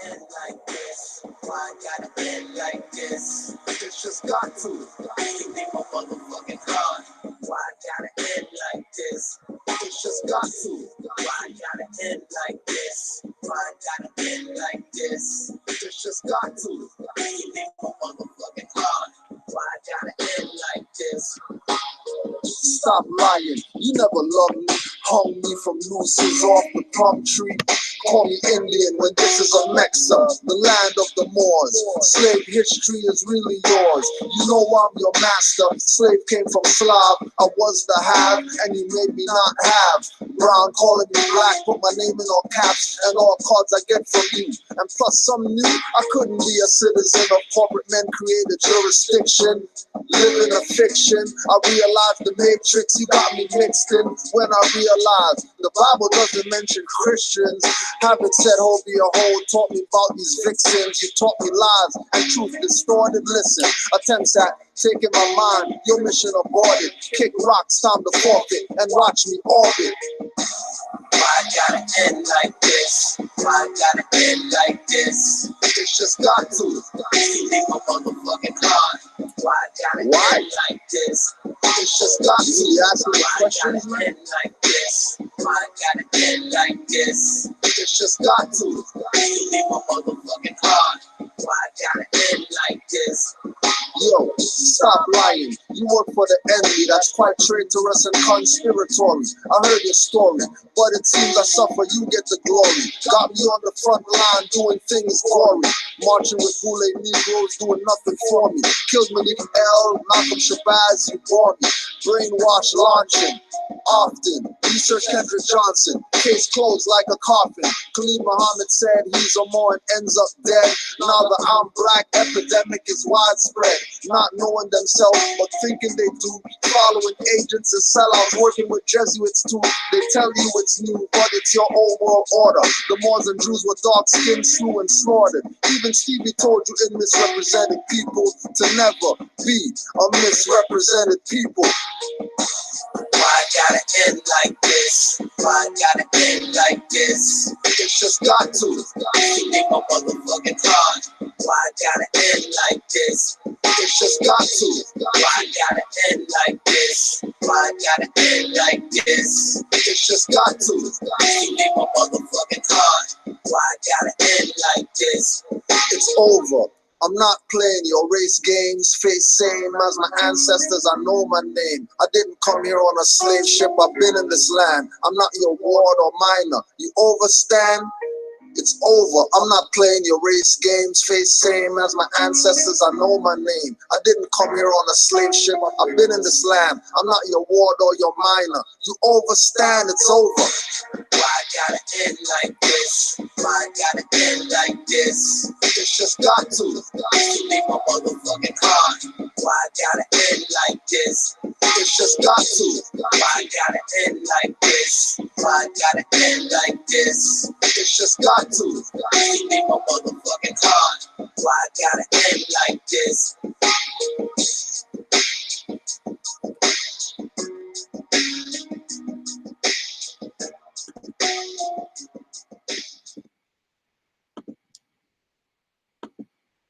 end like this? Why gotta end like this? It's just got to. You make my motherfucking heart. Why gotta end like this? It's just got to. Why gotta end like this? Why gotta end like this? It's just got to. You make my motherfucking heart. Why gotta end like this? Stop lying, you never loved me. Hung me from nooses off the palm tree. Call me Indian when this is a Mexa, the land of the Moors. Slave history is really yours. You know I'm your master. Slave came from Slav. I was the have, and you made me not have. Brown calling me black, put my name in all caps, and all cards I get from you. And plus some new, I couldn't be a citizen of corporate men created jurisdiction. Living a fiction, I realized the matrix you got me mixed in. When I realized the Bible doesn't mention Christians. Habit said hold be a hole, taught me about these vixens. You taught me lies and truth distorted. Listen, attempts at taking my mind, your mission aborted. Kick rocks, time to forfeit, and watch me orbit. Why gotta end like this? Why gotta end like this? It's just got to. You make my motherfucking heart. Why gotta end like this? It's just got to. You ask me questions, man. End like this? Why gotta end like this? It's just got to. You make my motherfucking heart. Why gotta end like this? Yo, stop lying. You work for the enemy. That's quite traitorous and conspiratory. I heard your story, but it seems I suffer, you get the glory. Got me on the front line doing things gory. Marching with Boule Negroes doing nothing for me. Killed Malik L, Malcolm Shabazz, you bore me. Brainwash launching. Often, research Kendrick Johnson. Case closed like a coffin. Khalid Muhammad said he's a more and ends up dead. Now the I'm black epidemic is widespread. Not knowing themselves, but thinking they do. Following agents and sellouts, working with Jesuits too. They tell you it's new, but it's your old world order. The Moors and Jews were dark-skinned, slew and slaughtered. Even Stevie told you in misrepresented people to never be a misrepresented people. Why gotta end like this? Why gotta end like this? It's just got to. You make my motherfucking heart. Why gotta end like this? It's just got to. Why gotta end like this? Why gotta end like this? It's just got to. You make my motherfucking heart. Why gotta end like this? It's over. I'm not playing your race games, face same as my ancestors, I know my name. I didn't come here on a slave ship, I've been in this land. I'm not your ward or minor. You overstand? It's over. I'm not playing your race games, face same as my ancestors, I know my name. I didn't come here on a slave ship, I've been in this land. I'm not your ward or your minor. You overstand, it's over. Why gotta end like this? Why gotta end like this? It's just got to. You make my motherfucking heart. Why gotta end like this? It's just got to. Why gotta end like this? Why gotta end like this? It's just got to. You make my motherfucking heart. Why gotta end like this?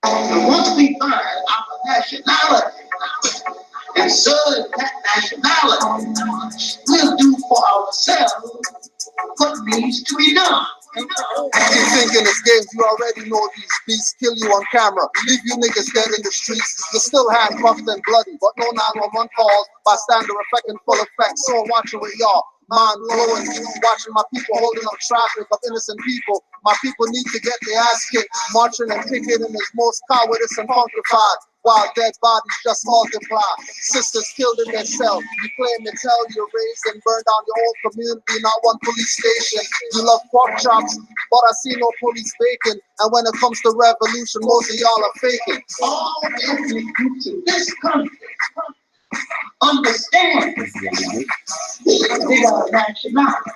And once we find our nationality and serve that nationality, we'll do for ourselves what needs to be done. You thinking it's games, you already know these beasts kill you on camera, leave you niggas dead in the streets. You're still handcuffed and bloody, but no 911 calls, bystander effect in full effect. So I'm watching with y'all, mind blowing, watching my people holding up traffic of innocent people. My people need to get their ass kicked, marching and picketing is most cowardice and funkified. While dead bodies just multiply. Sisters killed in their cell. You claim to tell you're raised and burned down your whole community, not one police station. You love pork chops, but I see no police bacon. And when it comes to revolution, most of y'all are faking. All ethnic groups in this country understand they got a nationality.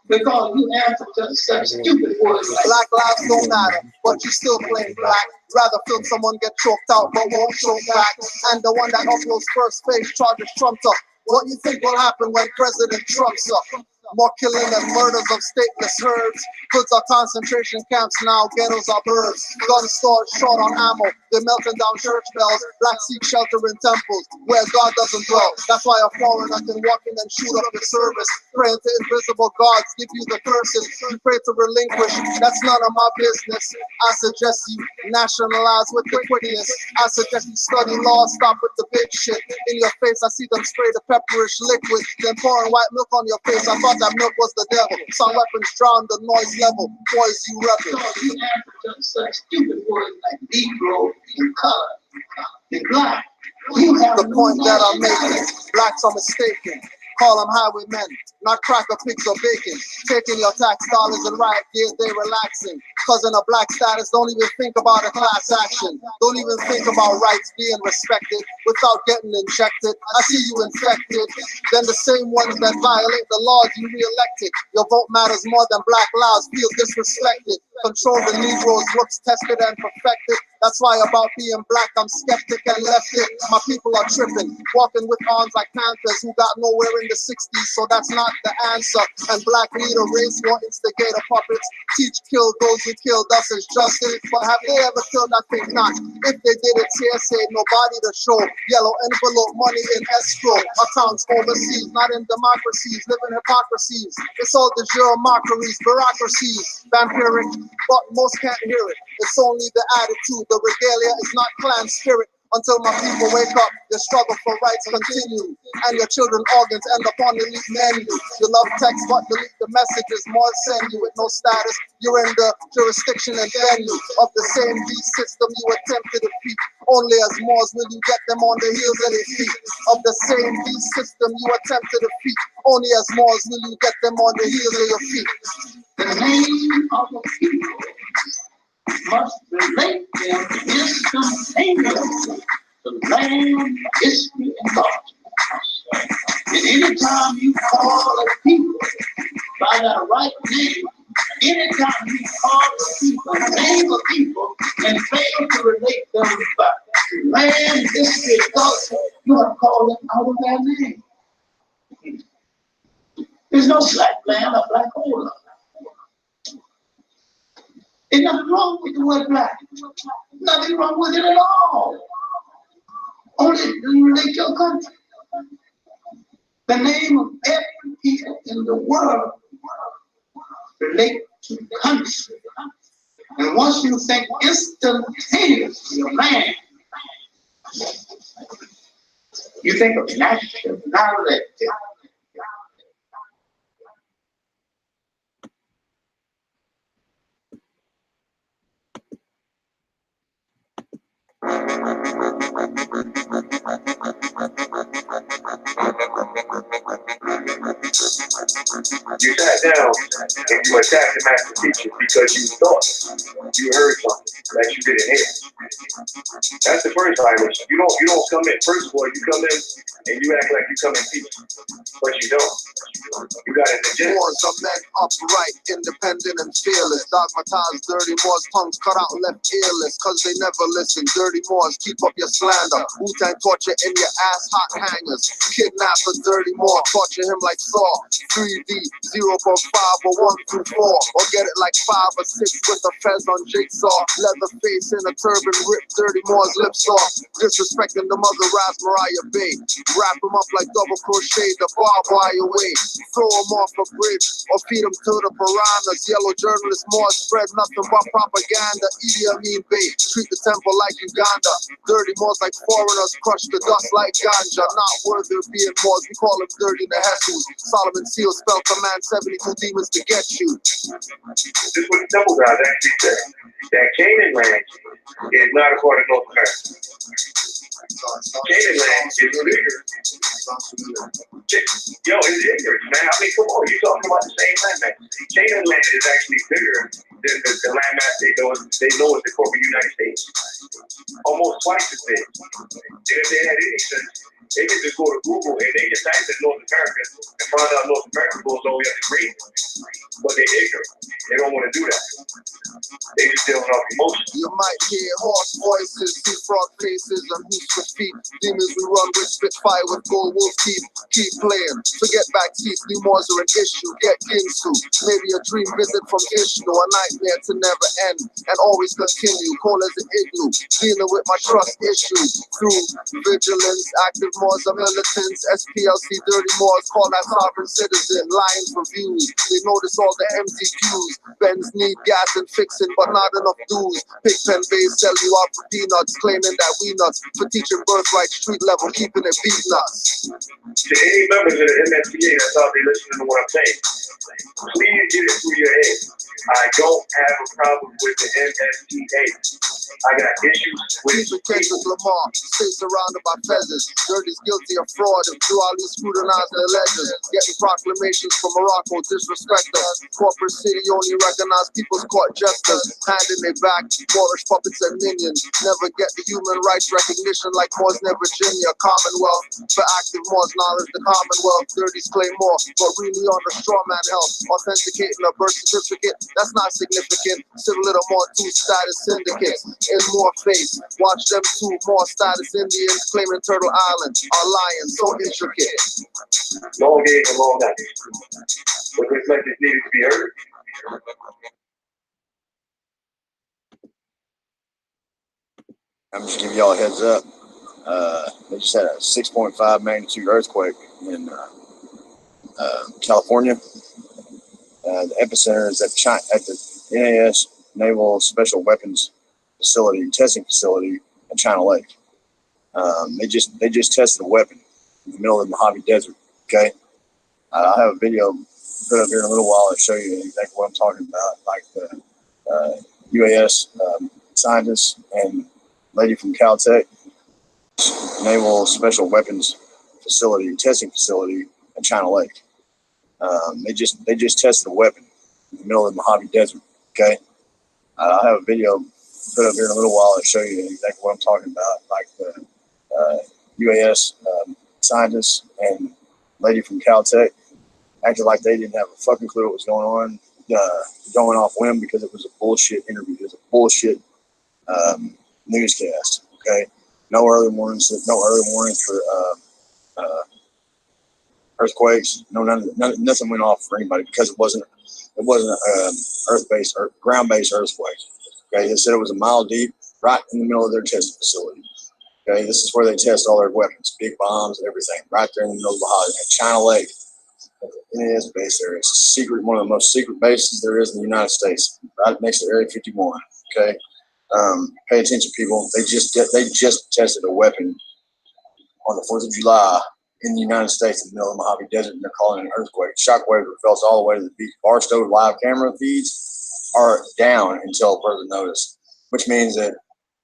Because you answer to such stupid words. Black lives don't matter, but you still plain black. Rather film someone get choked out, but won't choke back. And the one that uploads first page charges trumped up. What do you think will happen when President Trump's up? More killing and murders of stateless herds. Hoods are concentration camps now, ghettos are birds. Gun stores short on ammo, they're melting down church bells. Black seek shelter in temples where God doesn't dwell. That's why a foreigner can walk in and shoot up the service. Praying to invisible gods, give you the curses. You pray to relinquish, that's none of my business. I suggest you nationalize with the quickness. I suggest you study law, stop with the big shit. In your face, I see them spray the pepperish liquid, then pouring white milk on your face. I thought that milk was the devil. Some weapons drown the noise level. Boys, you rebels. You Africans such stupid words like Negro and color and black. You have the point that I'm making. Blacks are mistaken. Call them highwaymen, not cracker pigs or bacon. Taking your tax dollars and riot gear, they relaxing. Cause in a black status, don't even think about a class action. Don't even think about rights being respected without getting injected. I see you infected. Then the same ones that violate the laws you re-elected. Your vote matters more than black lives, feel disrespected. Control the Negroes, looks tested and perfected. That's why about being black, I'm skeptic and left it. My people are tripping, walking with arms like panthers who got nowhere in the 60s, so that's not the answer. And black leader, race war, instigator puppets. Teach, kill those who killed us as justice. But have they ever killed? I think not. If they did it, TSA, nobody to show. Yellow envelope, money in escrow. Accounts overseas, not in democracies, living hypocrisies. It's all the jure mockeries, bureaucracies, vampiric, but most can't hear it. It's only the attitude. The regalia is not clan spirit. Until my people wake up, the struggle for rights continue. And your children's organs end up on the elite menu. You love text, but delete the messages. More send you with no status. You're in the jurisdiction and venue of the same beast system you attempt to defeat. Only as Moors will you get them on the heels of their feet. Of the same beast system you attempt to defeat. Only as Moors will you get them on the heels of your feet. The name of the people must relate them instantaneously to land, history, and thought. And anytime you call a people by that right name, anytime you call a people, name a people, and fail to relate them by land, history, and thought, you have called them out of their name. There's no black man or black hole. There's nothing wrong with the word black. Nothing wrong with it at all. Only you relate your country. The name of every people in the world relate to the country. And once you think instantaneously of land, you think of nationality. You sat down and you attacked the master teacher because you thought you heard something that you didn't hear. That's the first violation. You don't come in. First of all, you come in and you act like you come and teach, but you don't. You got an agenda. Moors are men upright, independent and fearless. Dogmatized, dirty Moors, tongues cut out, left earless. Cause they never listen. Dirty Moors, keep up your slander. Wu-Tang torture in your ass, hot hangers. Kidnap a dirty Moor, torture him like Saw. 3D, 0.5 or 1 through 4. Or get it like 5 or 6 with a fez on jigsaw. Leather face in a turban, rip dirty Moors lips off. Disrespecting the mother Ras Mariah Bay. Wrap him up like double crochet, the barbed wire way. Throw him off a bridge or feed him to the piranhas. Yellow journalists Moors spread nothing but propaganda. Idi Amin Bay, treat the temple like Uganda. Dirty Moors like foreigners, crush the dust like ganja. Not worthy of being Moors, we call them dirty Nehesus. Solomon Seal spell command 72 demons to get you. This is what the temple guys actually said. That Canaan land is not a part of North America. Canaan land is bigger. Yo, it's ignorant, man. I mean, come on, you're talking about the same land, man. Canaan land is actually bigger than the landmass they know as the corporate United States. Almost twice as big. And if they had any sense, they can just go to Google and they can type in North America and find out North America goes all the way up to Greenland. But they're ignorant. They don't want to do that. They just dealing off emotion. You might hear hoarse voices, see frog faces, and hoops with feet. Demons we run with spit fire with gold wolf teeth. keep playing. Forget back teeth, new mores are an issue. Get into maybe a dream visit from Ishnu, a nightmare to never end and always continue. Cold as an igloo, dealing with my trust issues through vigilance. Active mores are militants. SPLC dirty mores call that sovereign citizen. Lions reviews, they notice all the empty pews. Benz need gas and fixing, but not enough dues. Pigpen base sell you out for peanuts, claiming that we nuts for teaching birthright street level, keeping it beating us. To any members of the MSPA that's out there listening to what I'm saying, please get it through your head. I don't have a problem with the MSPA. I got issues with Kendrick Lamar, stay surrounded by feathers. Dirty's guilty of fraud and duly scrutinize their ledgers. Getting proclamations from Morocco, disrespect us. Corporate city only recognize people's court jesters. Handing their back, Moorish puppets and minions. Never get the human rights recognition like Moors near Virginia. Commonwealth, for active Moors knowledge, the Commonwealth. Dirty's claim more, but really on the straw man help. Authenticating a birth certificate, that's not significant. Civil little more two status syndicates. In more face, watch them two more status Indians claiming Turtle Island are lions, so intricate. long days and long nights. But this message needed to be heard. I'm just giving y'all a heads up. They just had a 6.5 magnitude earthquake in California. The epicenter is at the NAS Naval Special Weapons Facility, testing facility at China Lake. They just tested a weapon in the middle of the Mojave Desert. Okay, I'll have a video put up here in a little while and show you exactly what I'm talking about, like the UAS scientists and lady from Caltech Naval Special Weapons Facility, testing facility at China Lake. They just tested a weapon in the middle of the Mojave Desert. Okay, I'll have a video put up here in a little while and show you exactly what I'm talking about, like the UAS scientists and lady from Caltech acted like they didn't have a fucking clue what was going on, going off whim because it was a bullshit interview. It was a bullshit newscast. Okay, no early warnings for earthquakes. Nothing went off for anybody because it wasn't earth-based or ground-based earthquake. Okay, they said it was a mile deep, right in the middle of their testing facility. Okay, this is where they test all their weapons, big bombs, everything, right there in the middle of Mojave at China Lake. NAS base there. It's a secret, one of the most secret bases there is in the United States, right next to Area 51. Okay, pay attention, people. They just tested a weapon on the 4th of July in the United States in the middle of the Mojave Desert, and they're calling it an earthquake. Shockwave felt all the way to the beach. Barstow live camera feeds are down until further notice, which means that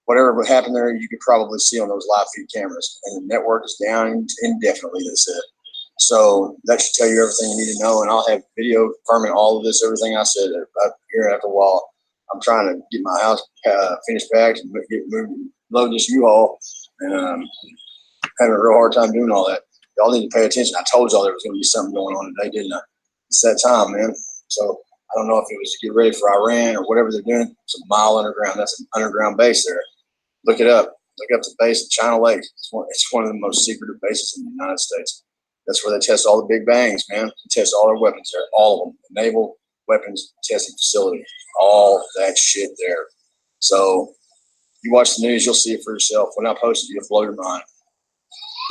whatever happened there, you could probably see on those live feed cameras. And the network is down indefinitely, they said. So that should tell you everything you need to know. And I'll have video confirming all of this, everything I said up here after a while. I'm trying to get my house finished packed and load this U-Haul, and having a real hard time doing all that. Y'all need to pay attention. I told y'all there was going to be something going on today, didn't I? It's that time, man. So I don't know if it was to get ready for Iran or whatever they're doing. It's a mile underground. That's an underground base there. Look it up. Look up the base at China Lake. It's one of the most secretive bases in the United States. That's where they test all the big bangs, man. They test all their weapons there, all of them. The Naval Weapons Testing Facility, all that shit there. So you watch the news, you'll see it for yourself. When I post it, you'll blow your mind.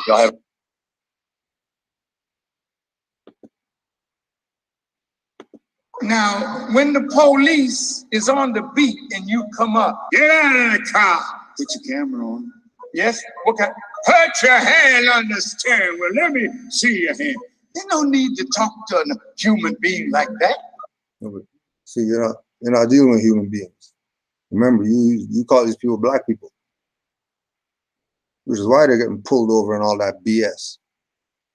Y'all have. Now, when the police is on the beat and you come up, get out of the car. Put your camera on. Yes? Okay. Put your hand on the steering wheel. Let me see your hand. There's no need to talk to a human being like that. See, you're not dealing with human beings. Remember, you call these people black people, which is why they're getting pulled over and all that BS.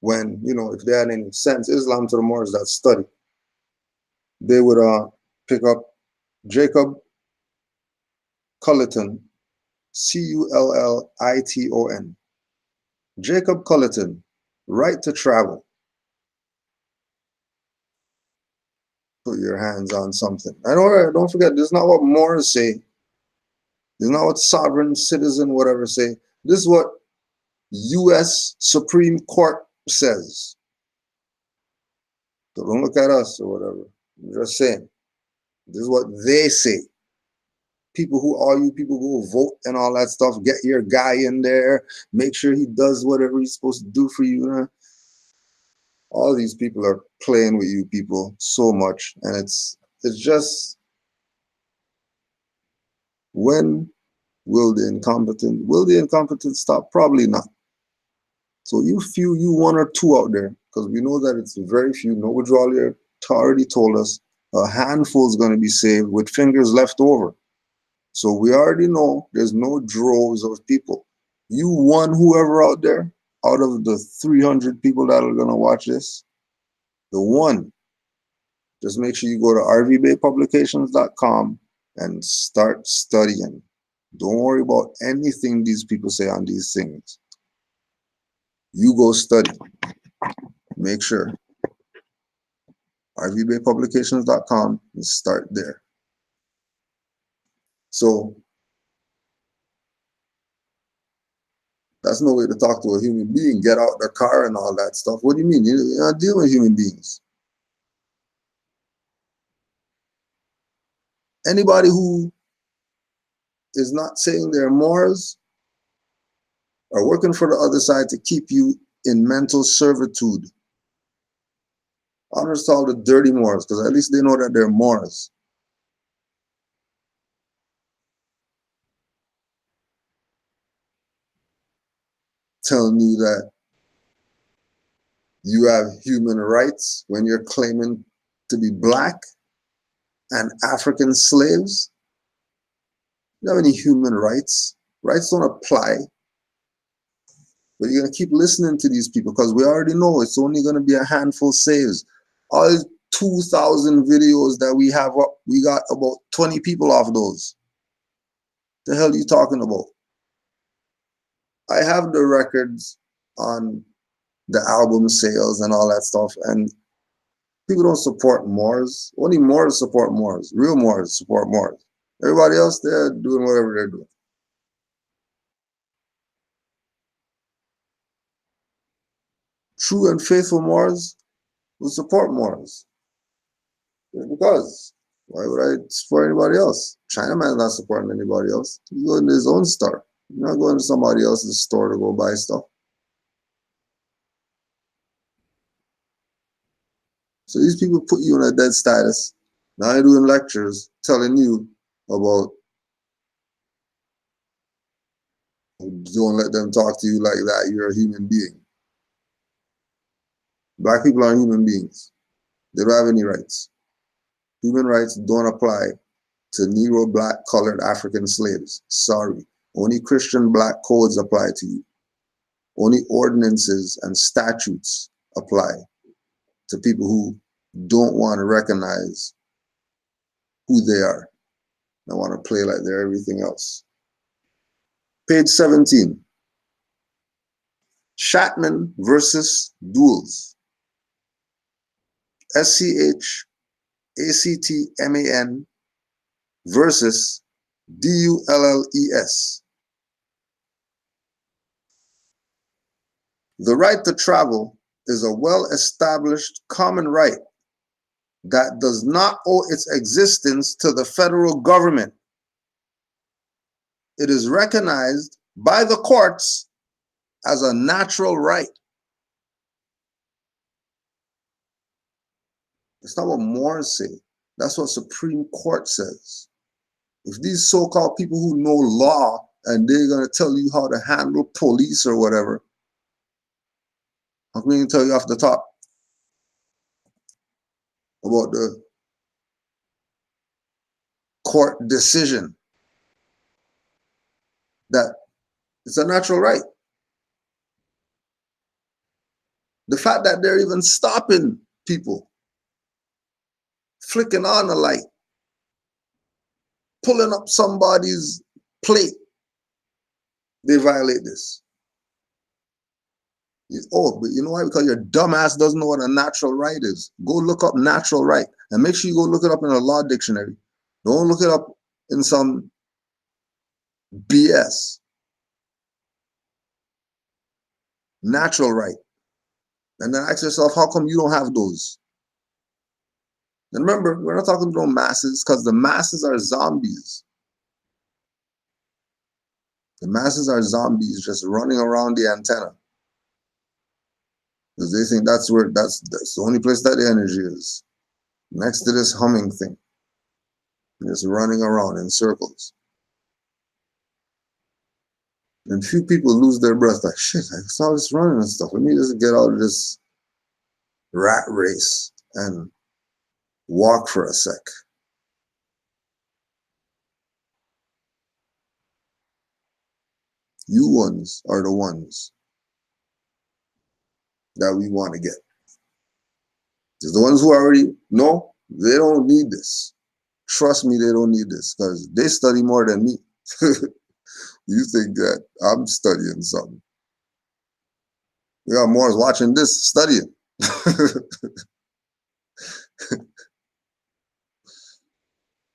When, if they had any sense, Islam to the Moors that study, they would pick up Jacob Culliton, Culliton. Jacob Culliton, right to travel. Put your hands on something. And don't forget, this is not what Moors say. This is not what sovereign citizen whatever say. This is what U.S. Supreme Court says. So don't look at us or whatever. I'm just saying. This is what they say. People who, all you people go vote and all that stuff, get your guy in there, make sure he does whatever he's supposed to do for you. All these people are playing with you people so much. And it's just, when will the incompetent stop? Probably not. So you one or two out there, because we know that it's very few. Noah Jollier already told us a handful is going to be saved with fingers left over. So we already know there's no droves of people. You one whoever out there, out of the 300 people that are going to watch this, the one, just make sure you go to rvbaypublications.com and start studying. Don't worry about anything these people say on these things. You go study. Make sure. rvbaypublications.com and start there. So that's no way to talk to a human being. Get out their car and all that stuff. What do you mean? You're not dealing with human beings. Anybody who is not saying they're Moors are working for the other side to keep you in mental servitude. Honors to all the dirty Moors, because at least they know that they're Moors. Telling you that you have human rights when you're claiming to be black and African slaves. You don't have any human rights. Rights don't apply. But you're going to keep listening to these people because we already know it's only going to be a handful saves. All 2,000 videos that we have up, we got about 20 people off those. The hell are you talking about? I have the records on the album sales and all that stuff, and people don't support Moors. Only Moors support Moors. Real Moors support Moors. Everybody else, they're doing whatever they're doing. True and faithful Moors will support Moors. Because why would I support anybody else? Chinaman's not supporting anybody else. He's going to his own store. He's not going to somebody else's store to go buy stuff. So these people put you in a dead status. Now they're doing lectures telling you about don't let them talk to you like that. You're a human being. Black people are human beings. They don't have any rights. Human rights don't apply to Negro, black, colored African slaves. Sorry. Only Christian black codes apply to you. Only ordinances and statutes apply to people who don't want to recognize who they are. They want to play like they're everything else. Page 17. Shatman versus Duels. SCHACTMAN versus DULLES. The right to travel is a well-established common right that does not owe its existence to the federal government. It is recognized by the courts as a natural right. It's not what Moors say. That's what Supreme Court says. If these so-called people who know law and they're going to tell you how to handle police or whatever, I'm going to tell you off the top about the court decision that it's a natural right. The fact that they're even stopping people, flicking on a light, pulling up somebody's plate, they violate this. Oh, but you know why? Because your dumbass doesn't know what a natural right is. Go look up natural right and make sure you go look it up in a law dictionary. Don't look it up in some BS. Natural right. And then ask yourself, how come you don't have those? And remember, we're not talking about masses because the masses are zombies. The masses are zombies just running around the antenna. Because they think that's the only place that the energy is. Next to this humming thing. Just running around in circles. And few people lose their breath like, shit, I saw this running and stuff. Let me just get out of this rat race and walk for a sec. You ones are the ones that we want to get. Because the ones who already know, they don't need this. Trust me, they don't need this because they study more than me. You think that I'm studying something. We got more watching this, studying.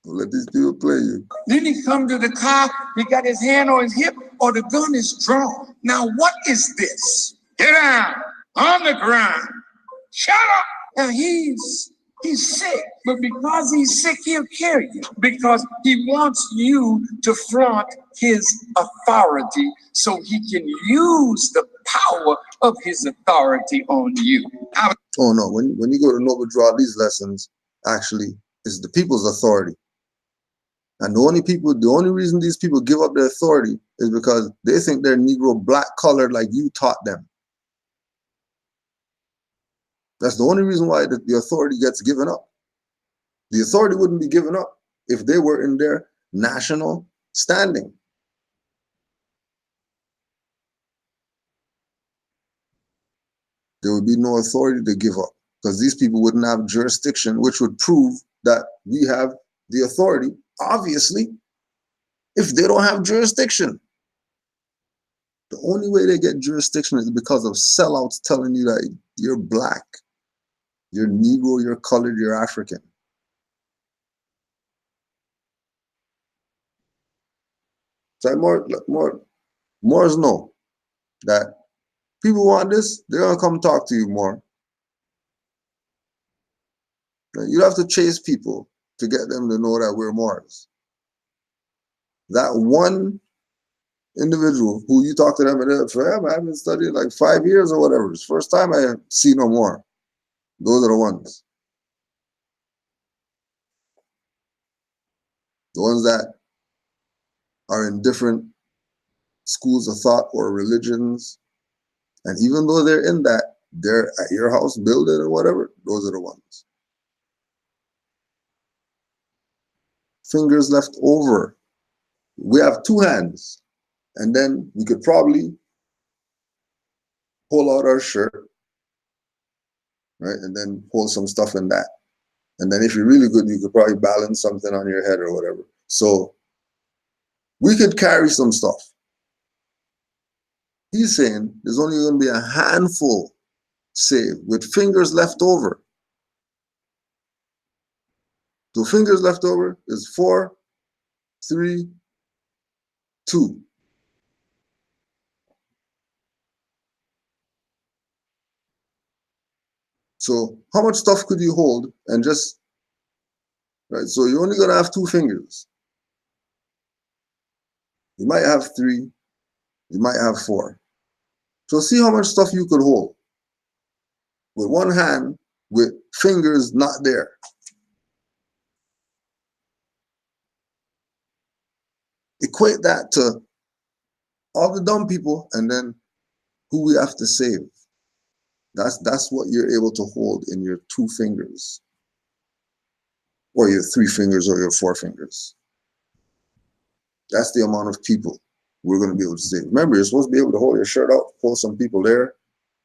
Let these people play you. Then he come to the car, he got his hand on his hip, or the gun is drawn. Now what is this? Get down, on the ground. Shut up. Now he's sick, but because he's sick, he'll kill you because he wants you to flaunt his authority so he can use the power of his authority on you. Oh no, when you go to Noble Draw, these lessons actually is the people's authority. And the only reason these people give up their authority is because they think they're Negro black colored like you taught them. That's the only reason why the authority gets given up. The authority wouldn't be given up if they were in their national standing. There would be no authority to give up because these people wouldn't have jurisdiction, which would prove that we have the authority, obviously, if they don't have jurisdiction. The only way they get jurisdiction is because of sellouts telling you that you're black, you're Negro, you're colored, you're African. So Moors know that people want this, they're gonna come talk to you more. You have to chase people to get them to know that we're Moors. That one individual who you talk to them and say, I haven't studied like 5 years or whatever. It's the first time I see no more. Those are the ones. The ones that are in different schools of thought or religions. And even though they're in that, they're at your house building or whatever, those are the ones. Fingers left over. We have two hands. And then we could probably pull out our shirt, right? And then pull some stuff in that. And then if you're really good, you could probably balance something on your head or whatever. So we could carry some stuff. He's saying there's only going to be a handful saved with fingers left over. So fingers left over is 4, 3, 2. So how much stuff could you hold and just, right? So you're only going to have 2 fingers. You might have 3, you might have 4. So see how much stuff you could hold with one hand with fingers not there. Equate that to all the dumb people and then who we have to save. That's what you're able to hold in your 2 fingers or your 3 fingers or your 4 fingers. That's the amount of people we're going to be able to save. Remember, you're supposed to be able to hold your shirt out, pull some people there,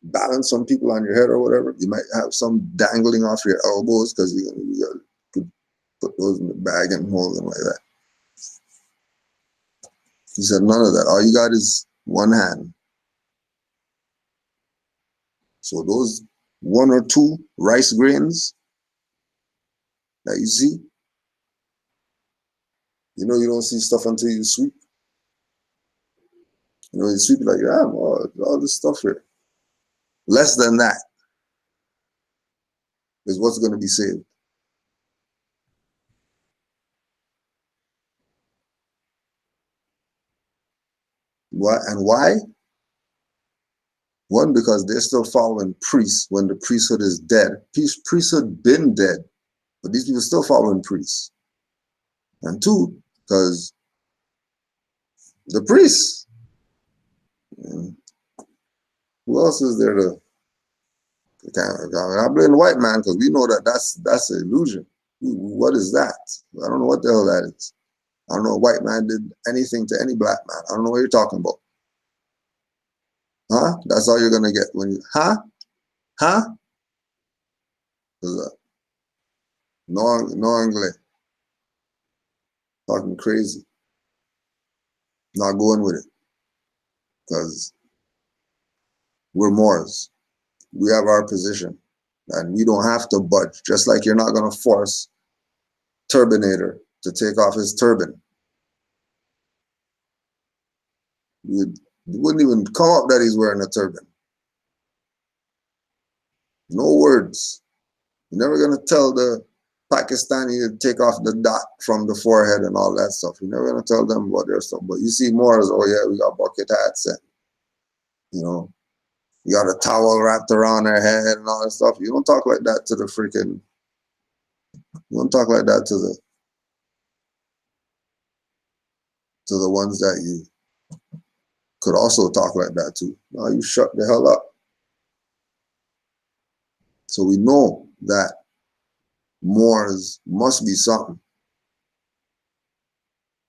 balance some people on your head or whatever. You might have some dangling off your elbows because you could put those in the bag and hold them like that. He said none of that. All you got is one hand. So those 1 or 2 rice grains that you see, you know you don't see stuff until you sweep. You know, you sweep like, yeah, all this stuff here. Less than that. is what's going to be saved. Why and why? One, because they're still following priests when the priesthood is dead. Priesthood been dead, but these people still following priests. And two, because the priests. Who else is there to? I blame the white man because we know that that's an illusion. What is that? I don't know what the hell that is. I don't know a white man did anything to any black man. I don't know what you're talking about. Huh? That's all you're gonna get when you huh? No English. Talking crazy. Not going with it. Because we're Moors. We have our position. And we don't have to budge. Just like you're not gonna force Turbinator to take off his turban. It wouldn't even come up that he's wearing a turban. No words. You're never gonna tell the Pakistani to take off the dot from the forehead and all that stuff. You're never gonna tell them about their stuff. But you see Moors, oh yeah, we got bucket hats and you know, you got a towel wrapped around their head and all that stuff. You don't talk like that to the freaking. You don't talk like that to the ones that you could also talk like that to. No, you shut the hell up. So we know that Moors must be something.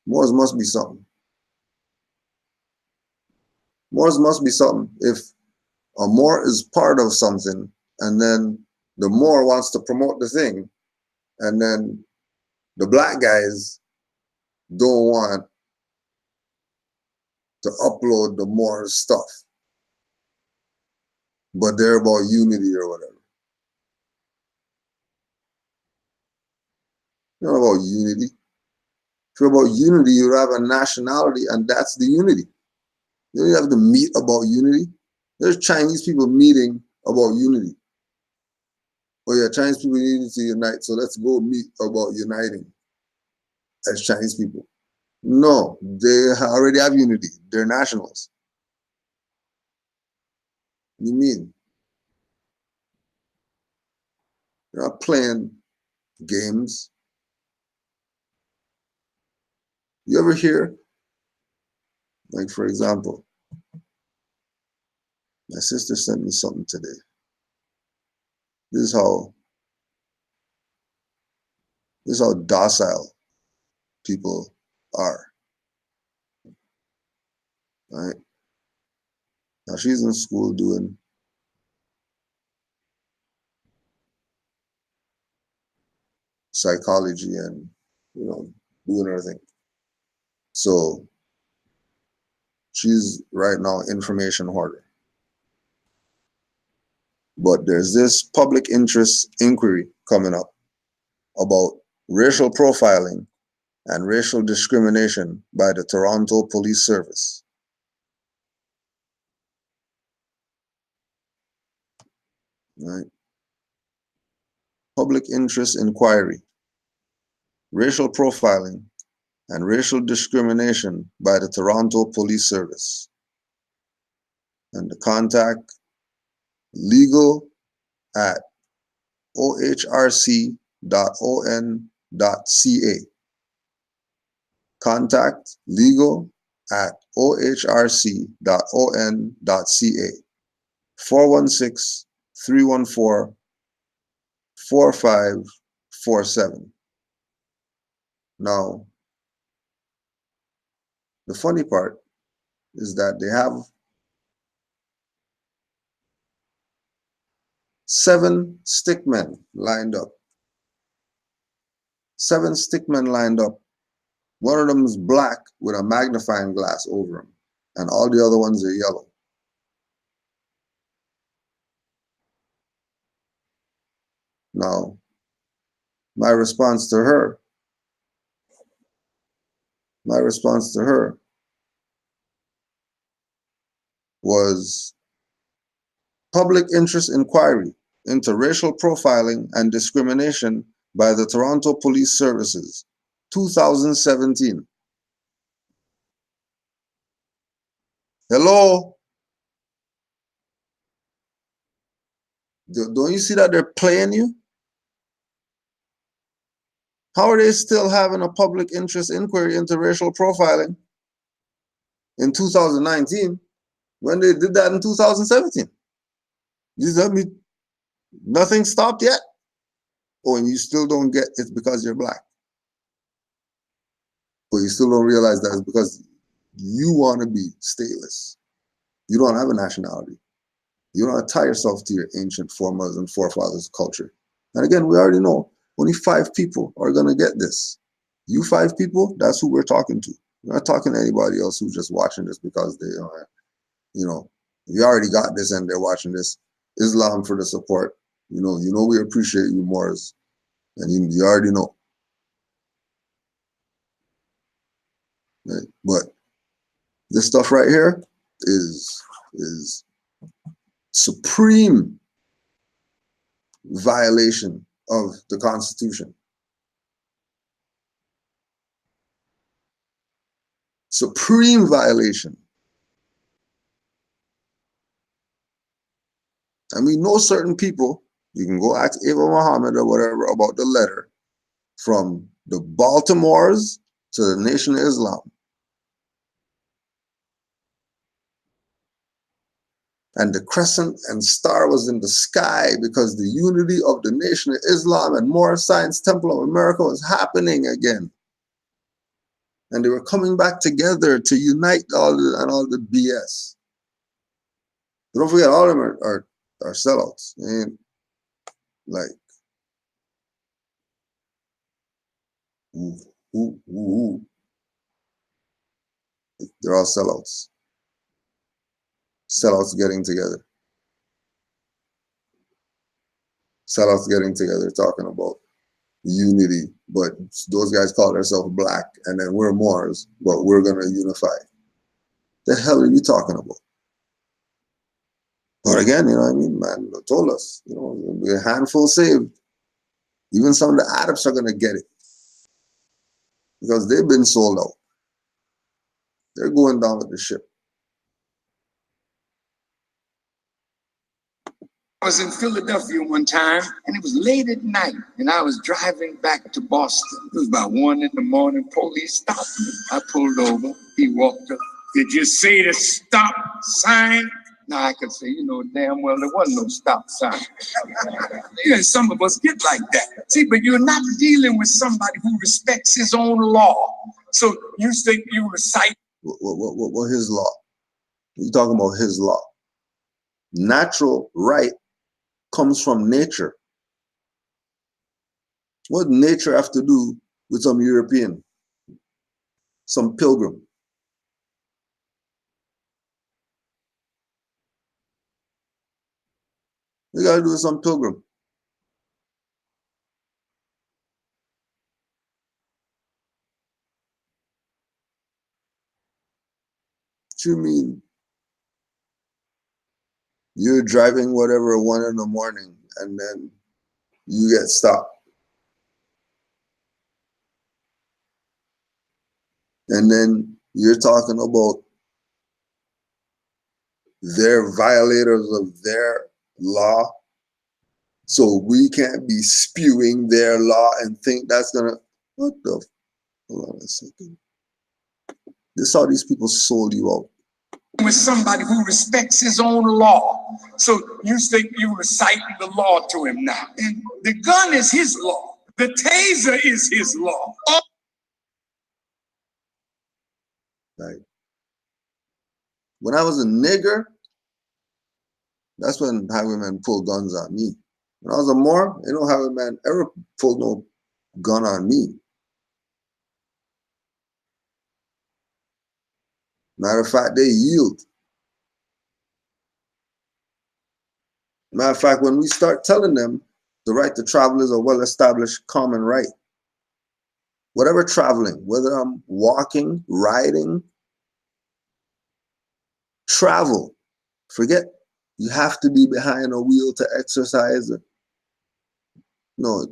Moors must be something. Moors must be something. If a Moor is part of something, and then the Moor wants to promote the thing, and then the black guys don't want to upload the Moor stuff, but they're about unity or whatever. You're not about unity. If you're about unity, you have a nationality, and that's the unity. You don't have to meet about unity. There's Chinese people meeting about unity. Oh yeah, Chinese people need to unite, so let's go meet about uniting as Chinese people. No, they already have unity. They're nationals. What do you mean? You're not playing games. You ever hear, like for example, my sister sent me something today. This is how docile people are. Right? Now she's in school doing psychology and doing her thing. So she's right now information hoarder. But there's this public interest inquiry coming up about racial profiling and racial discrimination by the Toronto Police Service. Right? Public interest inquiry, racial profiling and racial discrimination by the Toronto Police Service. And the contact legal at ohrc.on.ca. Contact legal at ohrc.on.ca. 416-314-4547. Now, the funny part is that they have 7 stickmen lined up. 7 stickmen lined up. One of them is black with a magnifying glass over him, and all the other ones are yellow. Now, my response to her was public interest inquiry. into racial profiling and discrimination by the Toronto Police Services, 2017. Hello? Don't you see that they're playing you? How are they still having a public interest inquiry into racial profiling in 2019 when they did that in 2017? You tell me nothing stopped yet? Oh, and you still don't get it's because you're black. But you still don't realize that it's because you want to be stateless. You don't have a nationality. You don't tie yourself to your ancient foremothers and forefathers' culture. And again, we already know only 5 people are going to get this. You 5 people, that's who we're talking to. We're not talking to anybody else who's just watching this because they are, you know, you already got this and they're watching this. Islam for the support. You know we appreciate you, Moors. And you already know. Right? But this stuff right here is supreme violation of the Constitution. Supreme violation. And we know certain people, you can go ask Ava Muhammad or whatever about the letter from the Baltimores to the Nation of Islam. And the crescent and star was in the sky because the unity of the Nation of Islam and Moorish Science Temple of America was happening again. And they were coming back together to unite all the BS. But don't forget, all of them are sellouts. And like, they're all sellouts. Sellouts getting together. Sellouts getting together, talking about unity, but those guys call themselves black, and then we're Moors, but we're gonna unify. The hell are you talking about? But again, you know what I mean, man, they told us, you know, we're a handful saved. Even some of the Arabs are gonna get it because they've been sold out. They're going down with the ship. I was in Philadelphia one time, and it was late at night, and I was driving back to Boston. It was about 1 in the morning. Police stopped me. I pulled over. He walked up. Did you see the stop sign? Now I could say, you know damn well there wasn't no stop sign. Yeah, some of us get like that. See, but you're not dealing with somebody who respects his own law. So you think you recite. What his law? You're talking about his law. Natural right comes from nature. What nature have to do with some European, some pilgrim? We got to do with some pilgrim. What you mean? You're driving whatever 1 in the morning and then you get stopped. And then you're talking about they're violators of their law. So we can't be spewing their law and think that's gonna, what the, hold on a second. This is how these people sold you out. With somebody who respects his own law. So you think you reciting the law to him now. And the gun is his law. The taser is his law. Right. When I was a nigger, that's when highwaymen pulled guns on me. When I was a Moor, ain't no highwayman ever pulled no gun on me. Matter of fact, they yield. Matter of fact, when we start telling them the right to travel is a well-established common right, whatever traveling, whether I'm walking, riding, travel, forget You have to be behind a wheel to exercise. No,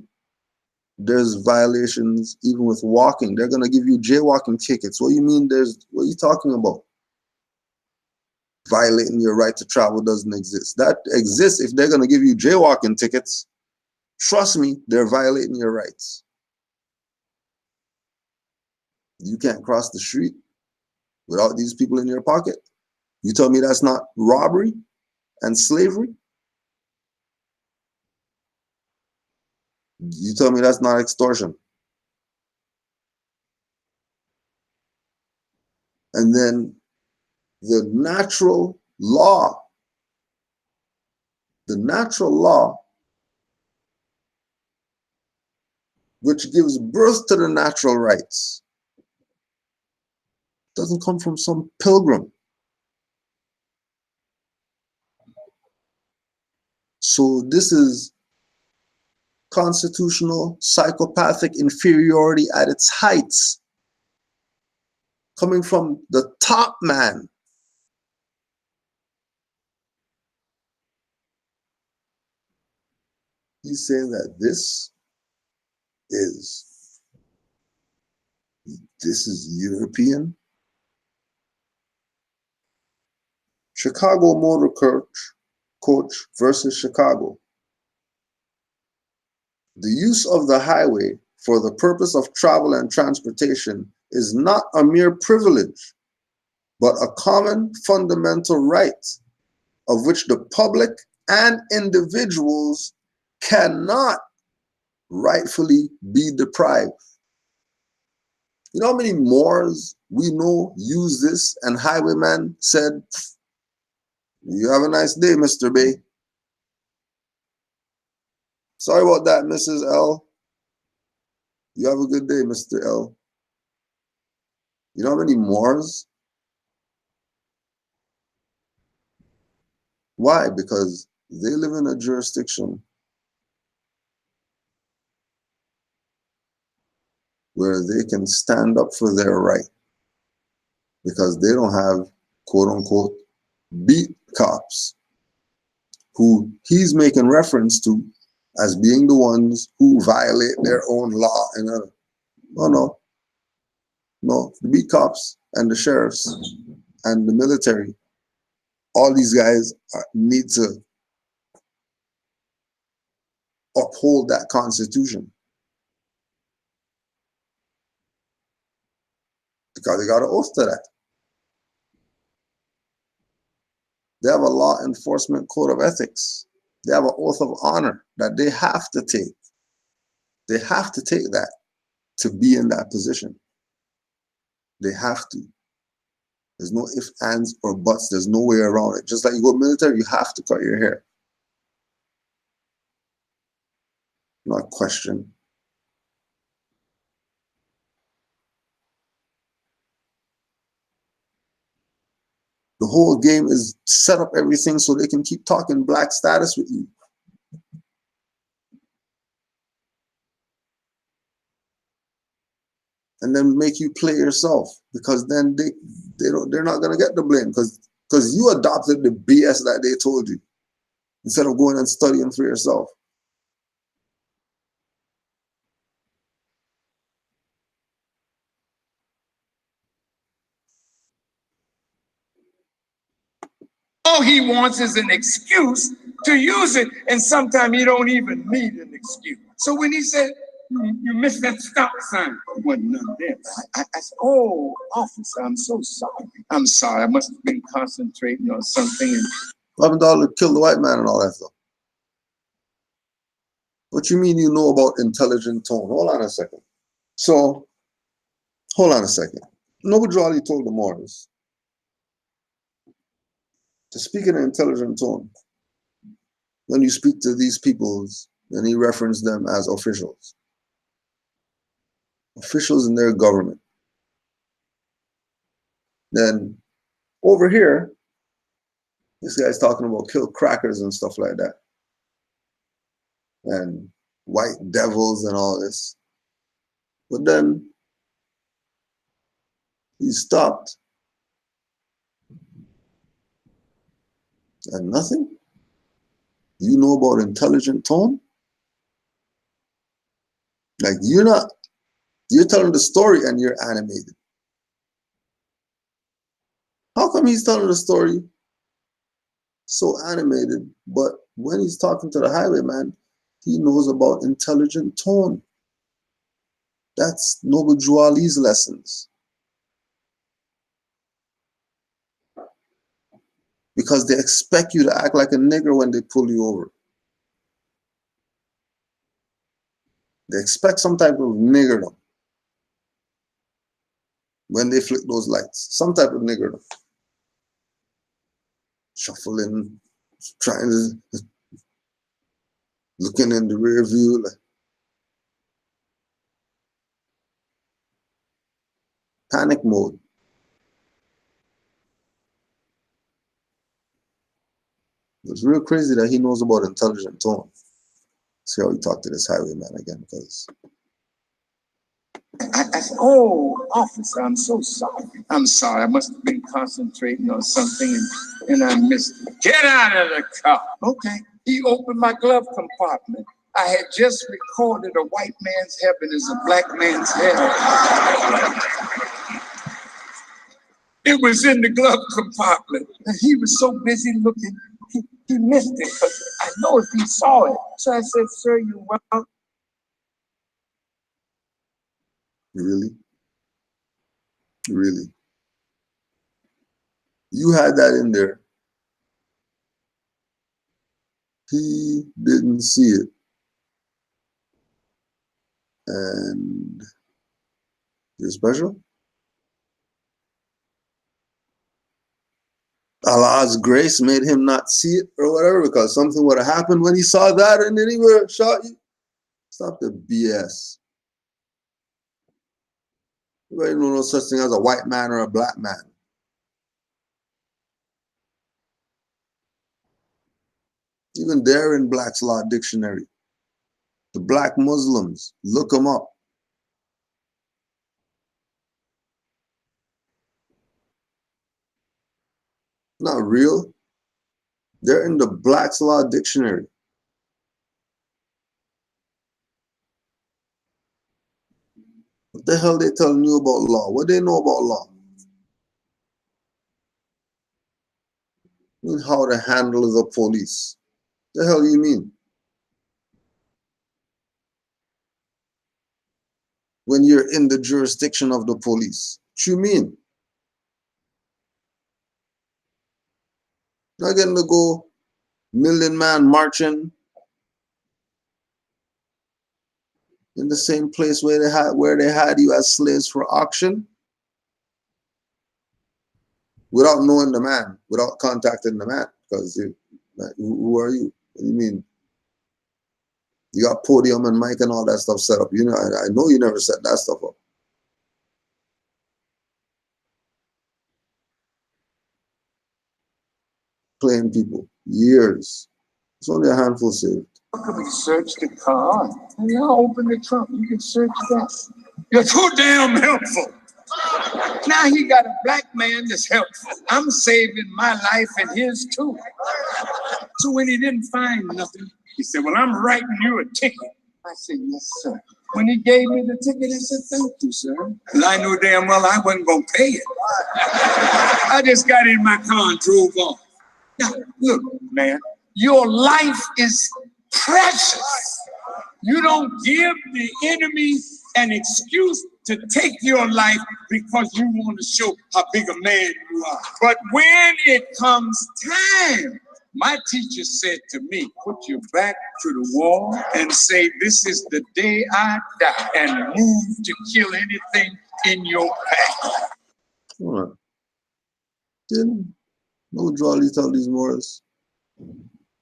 there's violations even with walking. They're gonna give you jaywalking tickets. What do you mean what are you talking about? Violating your right to travel doesn't exist. That exists if they're gonna give you jaywalking tickets. Trust me, they're violating your rights. You can't cross the street without these people in your pocket. You tell me that's not robbery and slavery? You tell me that's not extortion? And then the natural law which gives birth to the natural rights doesn't come from some pilgrim. So this is constitutional psychopathic inferiority at its heights, coming from the top man. He's saying that this is European. Chicago motor coach versus Chicago. The use of the highway for the purpose of travel and transportation is not a mere privilege, but a common fundamental right of which the public and individuals cannot rightfully be deprived. You know how many Moors we know use this, and highwayman said, "You have a nice day, Mr. Bay. Sorry about that, Mrs. L. You have a good day, Mr. L." You know how many Moors? Why? Because they live in a jurisdiction where they can stand up for their right, because they don't have, quote unquote, beat cops who he's making reference to as being the ones who violate their own law. And no, the beat cops and the sheriffs and the military, all these guys need to uphold that constitution, because they got an oath to that. They have a law enforcement code of ethics. They have an oath of honor that they have to take. They have to take that to be in that position. They have to. There's no ifs, ands, or buts. There's no way around it. Just like you go military, you have to cut your hair. Not question. The whole game is set up everything so they can keep talking black status with you. And then make you play yourself, because then they're not gonna get the blame, because you adopted the BS that they told you instead of going and studying for yourself. All he wants is an excuse to use it, and sometimes you don't even need an excuse. So when he said, "You missed that stop sign," it wasn't none of that. I said, "Oh, officer, I'm so sorry. I'm sorry. I must have been concentrating on something." $11 to kill the white man and all that stuff. What you mean you know about intelligent tone? Hold on a second. So, hold on a second. Nobujali told the Moors to speak in an intelligent tone when you speak to these peoples, and he referenced them as officials. Officials in their government. Then over here, this guy's talking about kill crackers and stuff like that. And white devils and all this. But then he stopped And nothing? You know about intelligent tone? Like you're telling the story and you're animated. How come he's telling the story so animated, but when he's talking to the highwayman, he knows about intelligent tone? That's Noble Drew Ali's lessons. Because they expect you to act like a nigger when they pull you over. They expect some type of niggerdom when they flick those lights. Some type of niggerdom. Shuffling, trying to, looking in the rear view. Like, panic mode. It's real crazy that he knows about intelligent tone. See how he talked to this highwayman again, because Oh, officer, I'm so sorry. I'm sorry. I must have been concentrating on something and I missed it. Get out of the car. Okay. He opened my glove compartment. I had just recorded a white man's heaven is a black man's hell. It was in the glove compartment. And he was so busy looking, he missed it. But I know if he saw it. So I said, sir, you well? really? Really? You had that in there. He didn't see it. And you're special? Allah's grace made him not see it or whatever, because something would have happened when he saw that and then he would have shot you. Stop the BS. Nobody knows no such thing as a white man or a black man. Even they're in Black's Law Dictionary. The black Muslims, look them up. Not real. They're in the Black's Law Dictionary. What the hell they telling you about law? What they know about law? I mean, how to handle the police. The hell you mean? When you're in the jurisdiction of the police. What you mean? Not getting to go million man marching in the same place where they had you as slaves for auction without knowing the man, without contacting the man. Because who are you? What do you mean? You got podium and mic and all that stuff set up. You know, I know you never set that stuff up. Playing people. Years. It's only a handful saved. How can we search the car? And now open the trunk. You can search that. You're too damn helpful. Now he got a black man that's helpful. I'm saving my life and his too. So when he didn't find nothing, he said, well, I'm writing you a ticket. I said, yes, sir. When he gave me the ticket, I said, thank you, sir. And I knew damn well I wasn't going to pay it. I just got in my car and drove off. Now, look, man, your life is precious. You don't give the enemy an excuse to take your life because you want to show how big a man you are. But when it comes time, my teacher said to me, put your back to the wall and say, this is the day I die, and move to kill anything in your path. All right. Then, no draw these tell these Moors.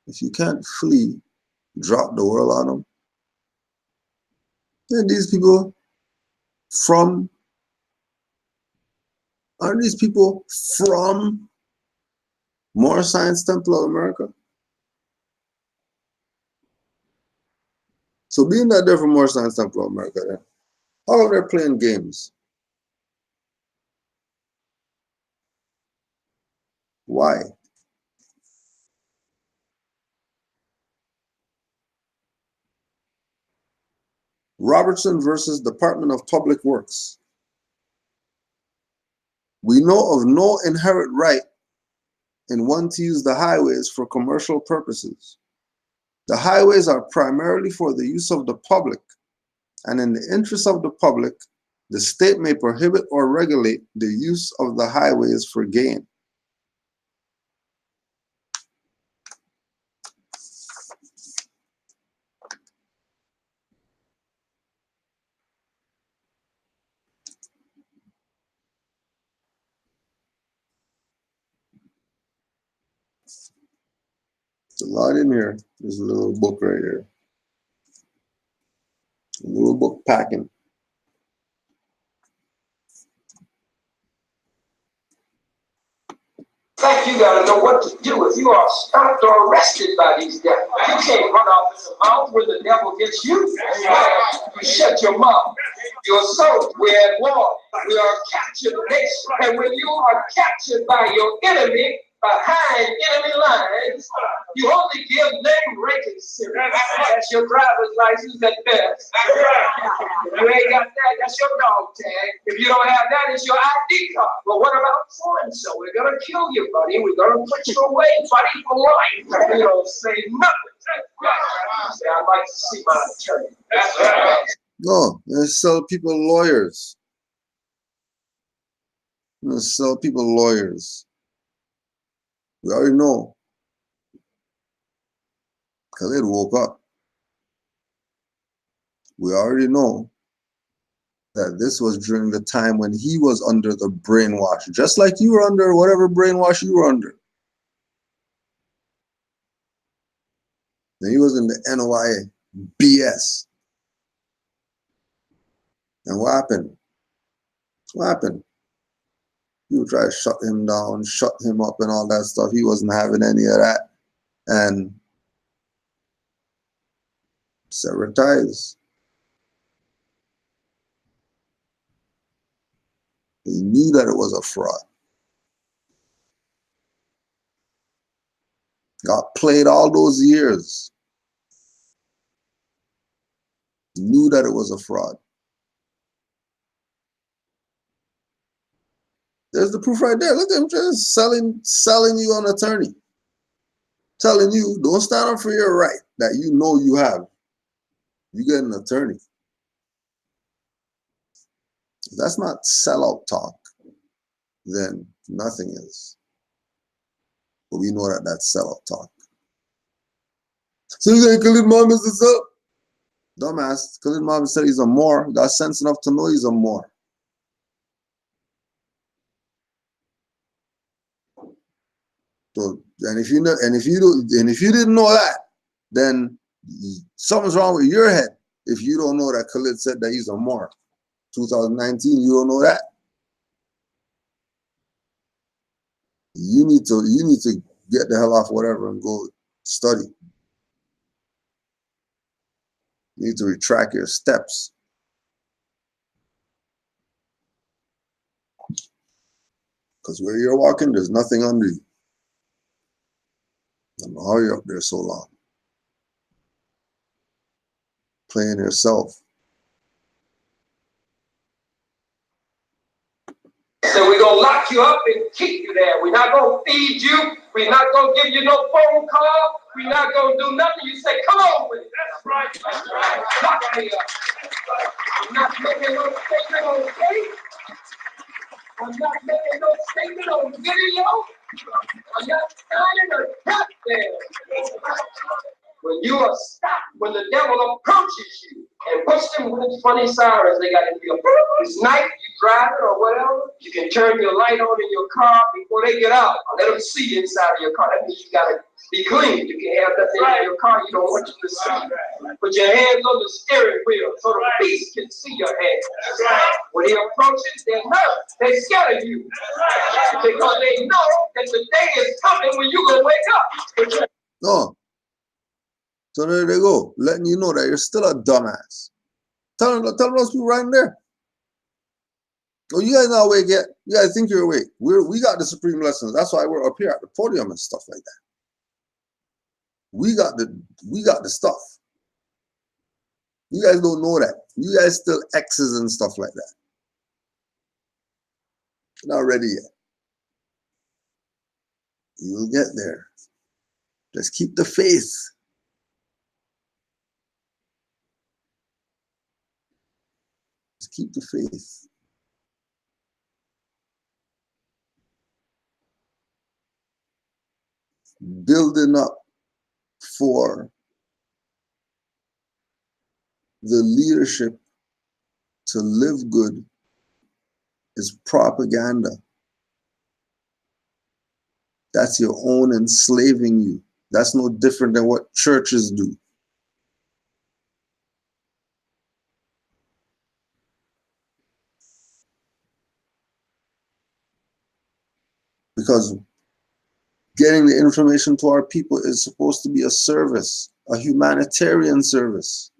If you can't flee, drop the world on them. And these people aren't these people from Moorish Science Temple of America? So being that they're from Moorish Science Temple of America, then, how are they playing games? Why? Robertson versus Department of Public Works. We know of no inherent right in one to use the highways for commercial purposes. The highways are primarily for the use of the public, and in the interest of the public, the state may prohibit or regulate the use of the highways for gain. There's a lot in here. There's a little book right here. A little book packing. Fact, you gotta know what to do if you are stopped or arrested by these devils. You can't run off in the mouth when the devil gets you. You shut your mouth. You're sold. We're at war. We are a captured nation. And when you are captured by your enemy, behind enemy lines, you only give name reconciliation. That's your driver's license at best. If you ain't got that, that's your dog tag. If you don't have that, it's your ID card. Well, what about so-and-so? We're gonna kill you, buddy. We're gonna put you away, buddy, for life. You don't say nothing. I'd like to see my attorney. That's right. No, they sell people lawyers. They sell people lawyers. We already know. Khalid woke up. We already know that this was during the time when he was under the brainwash, just like you were under whatever brainwash you were under. And he was in the NOIA BS. And what happened? What happened? You try to shut him down, shut him up and all that stuff. He wasn't having any of that. And severed ties. He knew that it was a fraud. Got played all those years. Knew that it was a fraud. There's the proof right there. Look at him just selling you an attorney. Telling you, don't stand up for your right that you know you have. You get an attorney. If that's not sellout talk, then nothing is. But we know that that's sellout talk. So you think Khalid Muhammad is this up? Dumbass. Khalid Muhammad said he's a Moor. Got sense enough to know he's a Moor. So, and if you didn't know that, then something's wrong with your head. If you don't know that Khalid said that he's a Moor, 2019, you don't know that. You need to get the hell off whatever and go study. You need to retract your steps. Because where you're walking, there's nothing under you. I don't know how you're up there so long. Playing yourself. So we're going to lock you up and keep you there. We're not going to feed you. We're not going to give you no phone call. We're not going to do nothing. You say, come on with it. That's right. That's right. Lock me up. I'm not making no statement on tape. I'm not making no statement on video. I'm not signing a death there. When you are stopped, when the devil approaches you and puts them with funny sirens, they got to be it's night, you drive it or whatever, you can turn your light on in your car before they get out. Or let them see inside of your car. That means you got to be clean. You can have nothing in your car you don't want you to see. Put your hands on the steering wheel so the beast can see your hands. When he approaches, they're nervous. They're scared of you. Because they know that the day is coming when you're going to wake up. No. So there they go, letting you know that you're still a dumbass. Tell those people right in there. Oh, you guys not awake yet? You guys think you're awake. We got the supreme lessons. That's why we're up here at the podium and stuff like that. We got the stuff. You guys don't know that. You guys still X's and stuff like that. You're not ready yet. You'll get there. Just keep the faith. Just keep the faith. Building up for the leadership to live good is propaganda. That's your own enslaving you. That's no different than what churches do. Because getting the information to our people is supposed to be a service, a humanitarian service.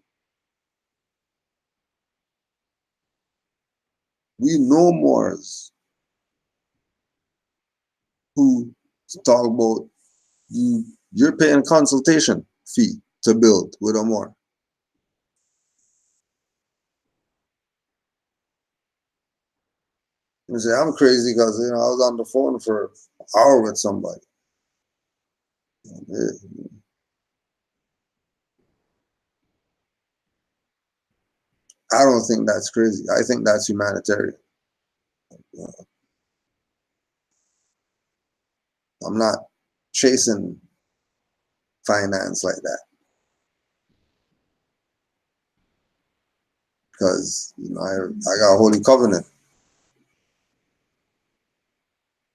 We know Moors who talk about you're paying a consultation fee to build with a Moor. You say, I'm crazy because I was on the phone for an hour with somebody. I don't think that's crazy. I think that's humanitarian. I'm not chasing finance like that. Because I got a holy covenant.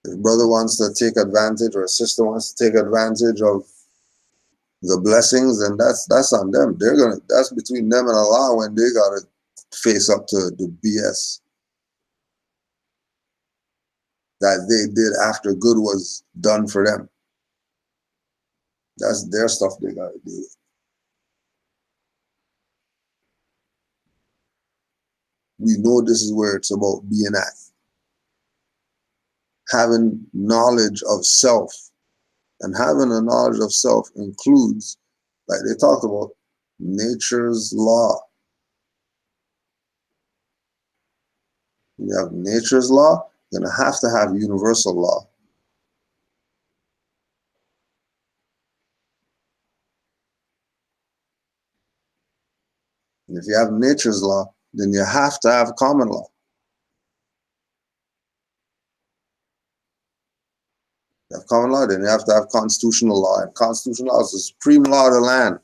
If a brother wants to take advantage or a sister wants to take advantage of the blessings, then that's on them. That's between them and Allah when they gotta face up to the BS that they did after good was done for them. That's their stuff they gotta do. We know this is where it's about being at. Having knowledge of self. And having a knowledge of self includes, like they talked about, nature's law. When you have nature's law, you're going to have universal law. And if you have nature's law, then you have to have common law. You have common law, then you have to have constitutional law. And constitutional law is the supreme law of the land.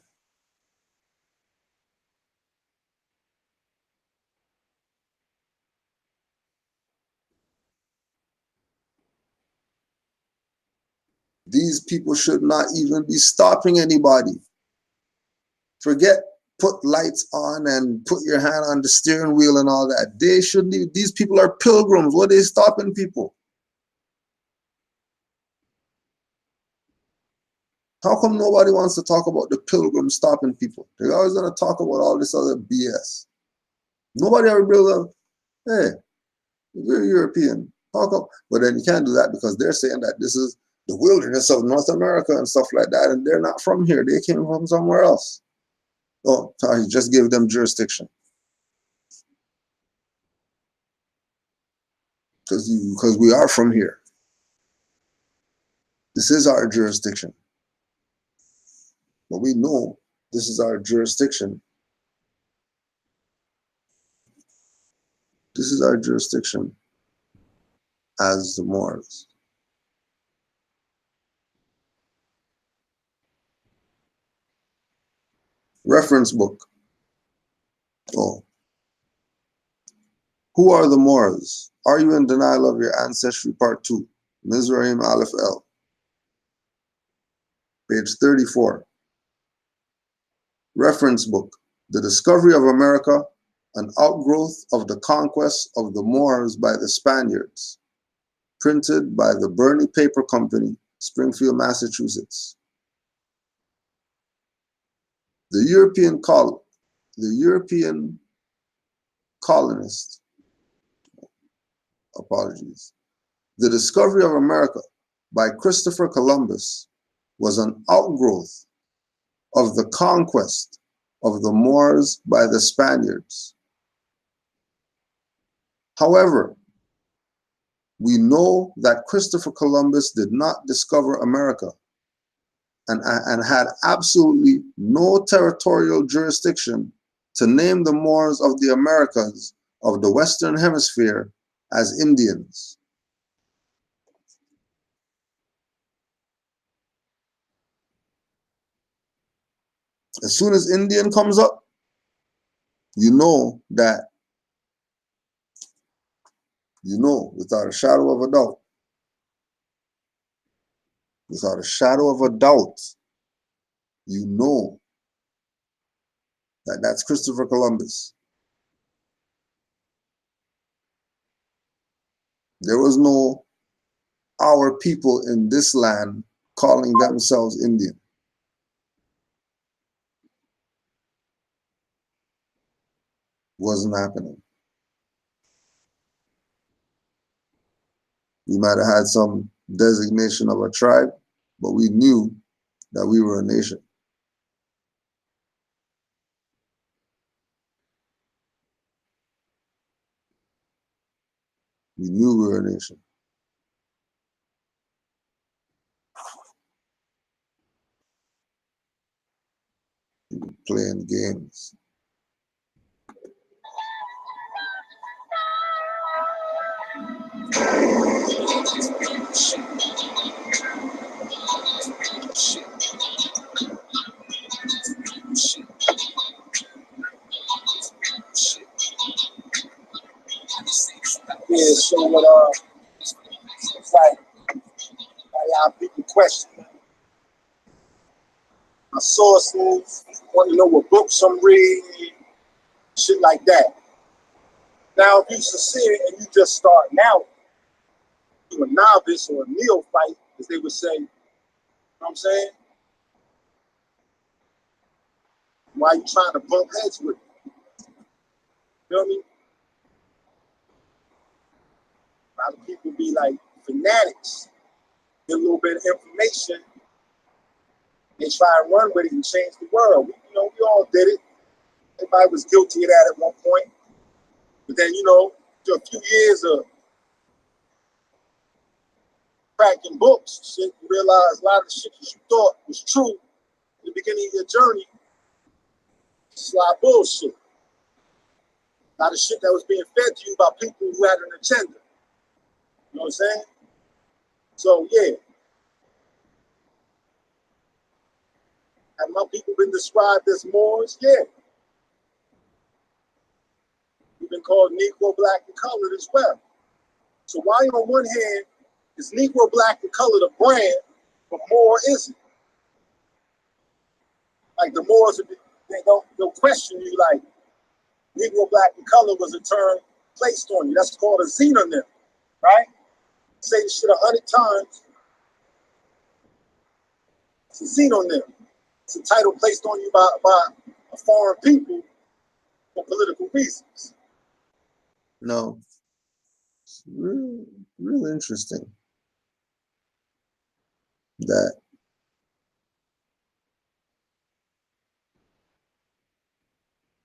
These people should not even be stopping anybody. Forget put lights on and put your hand on the steering wheel and all that. They shouldn't even, these people are pilgrims. What are they stopping people? How come nobody wants to talk about the pilgrims stopping people? They're always going to talk about all this other BS. Nobody ever build up, hey, you're European. How come? But then you can't do that because they're saying that this is the wilderness of North America and stuff like that, and they're not from here. They came from somewhere else. Oh, sorry, just give them jurisdiction. Because we are from here. This is our jurisdiction. But we know this is our jurisdiction. This is our jurisdiction as the Moors. Reference book. Oh. Who are the Moors? Are you in denial of your ancestry? Part 2. Mizraim Aleph El. Page 34. Reference book. The Discovery of America, an outgrowth of the conquest of the Moors by the Spaniards. Printed by the Burney Paper Company, Springfield, Massachusetts. The European colonist, apologies. The Discovery of America by Christopher Columbus was an outgrowth of the conquest of the Moors by the Spaniards. However, we know that Christopher Columbus did not discover America and had absolutely no territorial jurisdiction to name the Moors of the Americas of the Western Hemisphere as Indians. As soon as Indian comes up, you know without a shadow of a doubt, you know that that's Christopher Columbus. There was no our people in this land calling themselves Indian. Wasn't happening. We might have had some designation of a tribe, but we knew that we were a nation. We knew we were a nation. We were playing games. Yeah, so what it's like a lot of people question my sources, want to know what books I'm reading, shit like that. Now, if you're sincere and you just starting out, you're a novice or a neophyte, as they would say, you know what I'm saying? Why are you trying to bump heads with me? You know what I mean? A lot of people be like fanatics, get a little bit of information, they try and run with it and change the world. We all did it. Everybody was guilty of that at one point. But then, after a few years of cracking books, shit, you realize a lot of the shit that you thought was true in the beginning of your journey, it's a lot of bullshit. A lot of shit that was being fed to you by people who had an agenda. You know what I'm saying? So, yeah. Have my people been described as Moors? Yeah. We've been called Negro, Black, and Colored as well. So why on one hand is Negro, Black, and Colored a brand, but Moor isn't? Like the Moors, they'll question you like Negro, Black, and Colored was a term placed on you. That's called a xenonym, right? Say this shit 100 times. It's a xenonym. It's a title placed on you by a foreign people for political reasons. No, it's really interesting that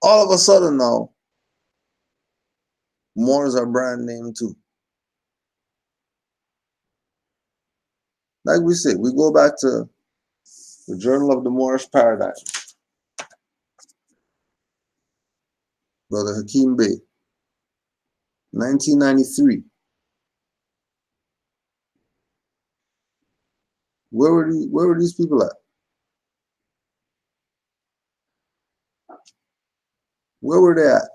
all of a sudden now, Moors are brand name too. Like we say, we go back to the Journal of the Moorish Paradigm, Brother Hakeem Bey, 1993. Where were these people at? Where were they at?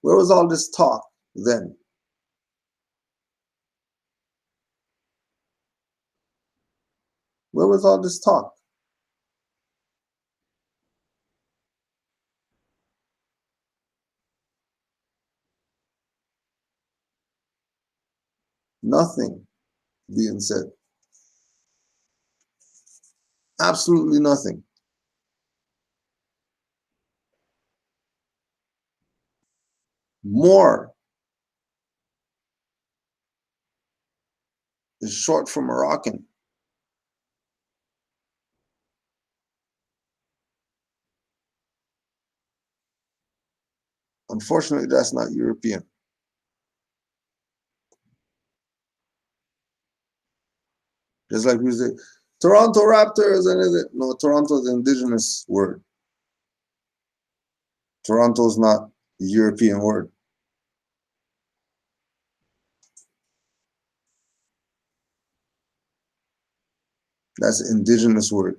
Where was all this talk then? Where was all this talk? Nothing being said. Absolutely nothing. Moor is short for Moroccan. Unfortunately, that's not European. Just like we say, Toronto Raptors, and is it? No, Toronto is an indigenous word. Toronto is not a European word. That's an indigenous word.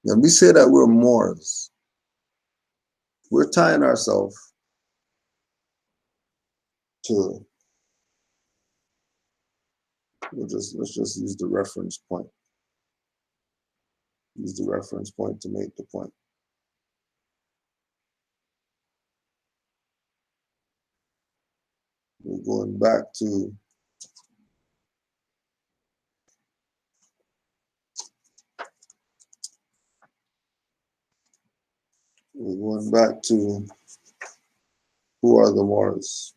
When we say that we're Moors, we're tying ourselves to, let's just use the reference point. Use the reference point to make the point. We're going back to who are the Moors?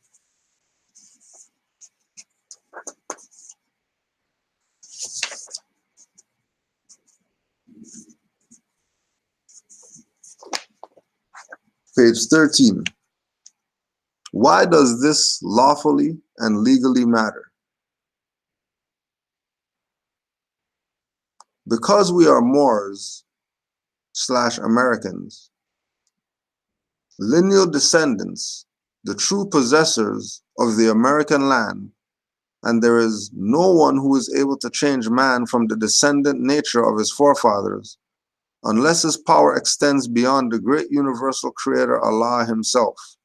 Page 13. Why does this lawfully and legally matter? Because we are Moors/Americans, lineal descendants, the true possessors of the American land, and there is no one who is able to change man from the descendant nature of his forefathers, unless his power extends beyond the great universal creator Allah himself.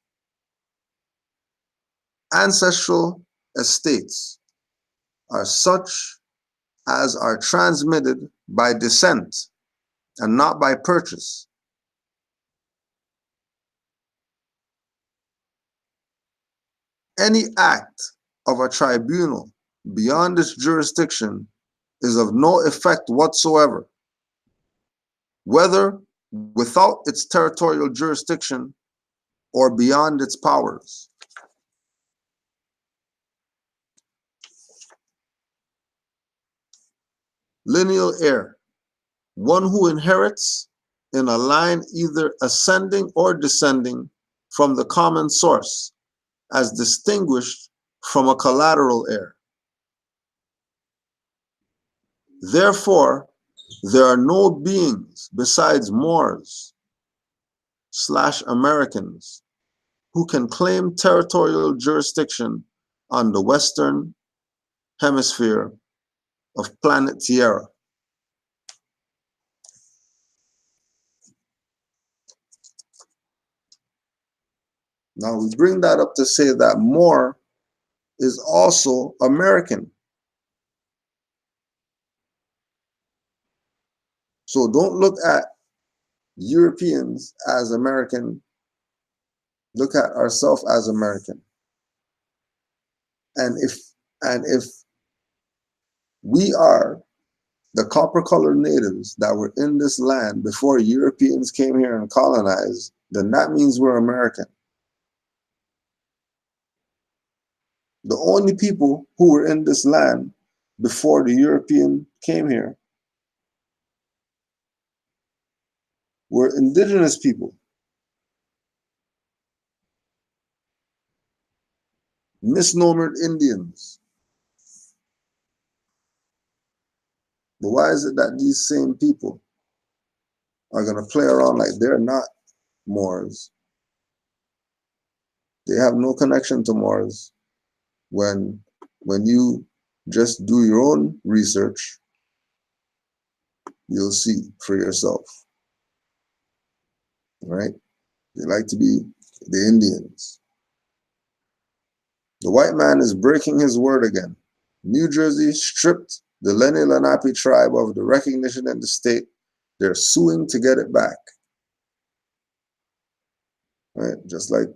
Ancestral estates are such as are transmitted by descent and not by purchase. Any act of a tribunal beyond its jurisdiction is of no effect whatsoever, whether without its territorial jurisdiction or beyond its powers. Lineal heir, one who inherits in a line either ascending or descending from the common source, as distinguished from a collateral heir. Therefore, there are no beings besides Moors/Americans who can claim territorial jurisdiction on the western hemisphere of planet Tierra. Now we bring that up to say that Moor is also American. So don't look at Europeans as American. Look at ourselves as American. And if we are the copper-colored natives that were in this land before Europeans came here and colonized, then that means we're American. The only people who were in this land before the European came here were indigenous people, misnomered Indians. But why is it that these same people are going to play around like they're not Moors? They have no connection to Moors. When you just do your own research, you'll see for yourself, right? They like to be the Indians. The white man is breaking his word again. New Jersey stripped the Lenni Lenape tribe of the recognition in the state. They're suing to get it back. Right? Just like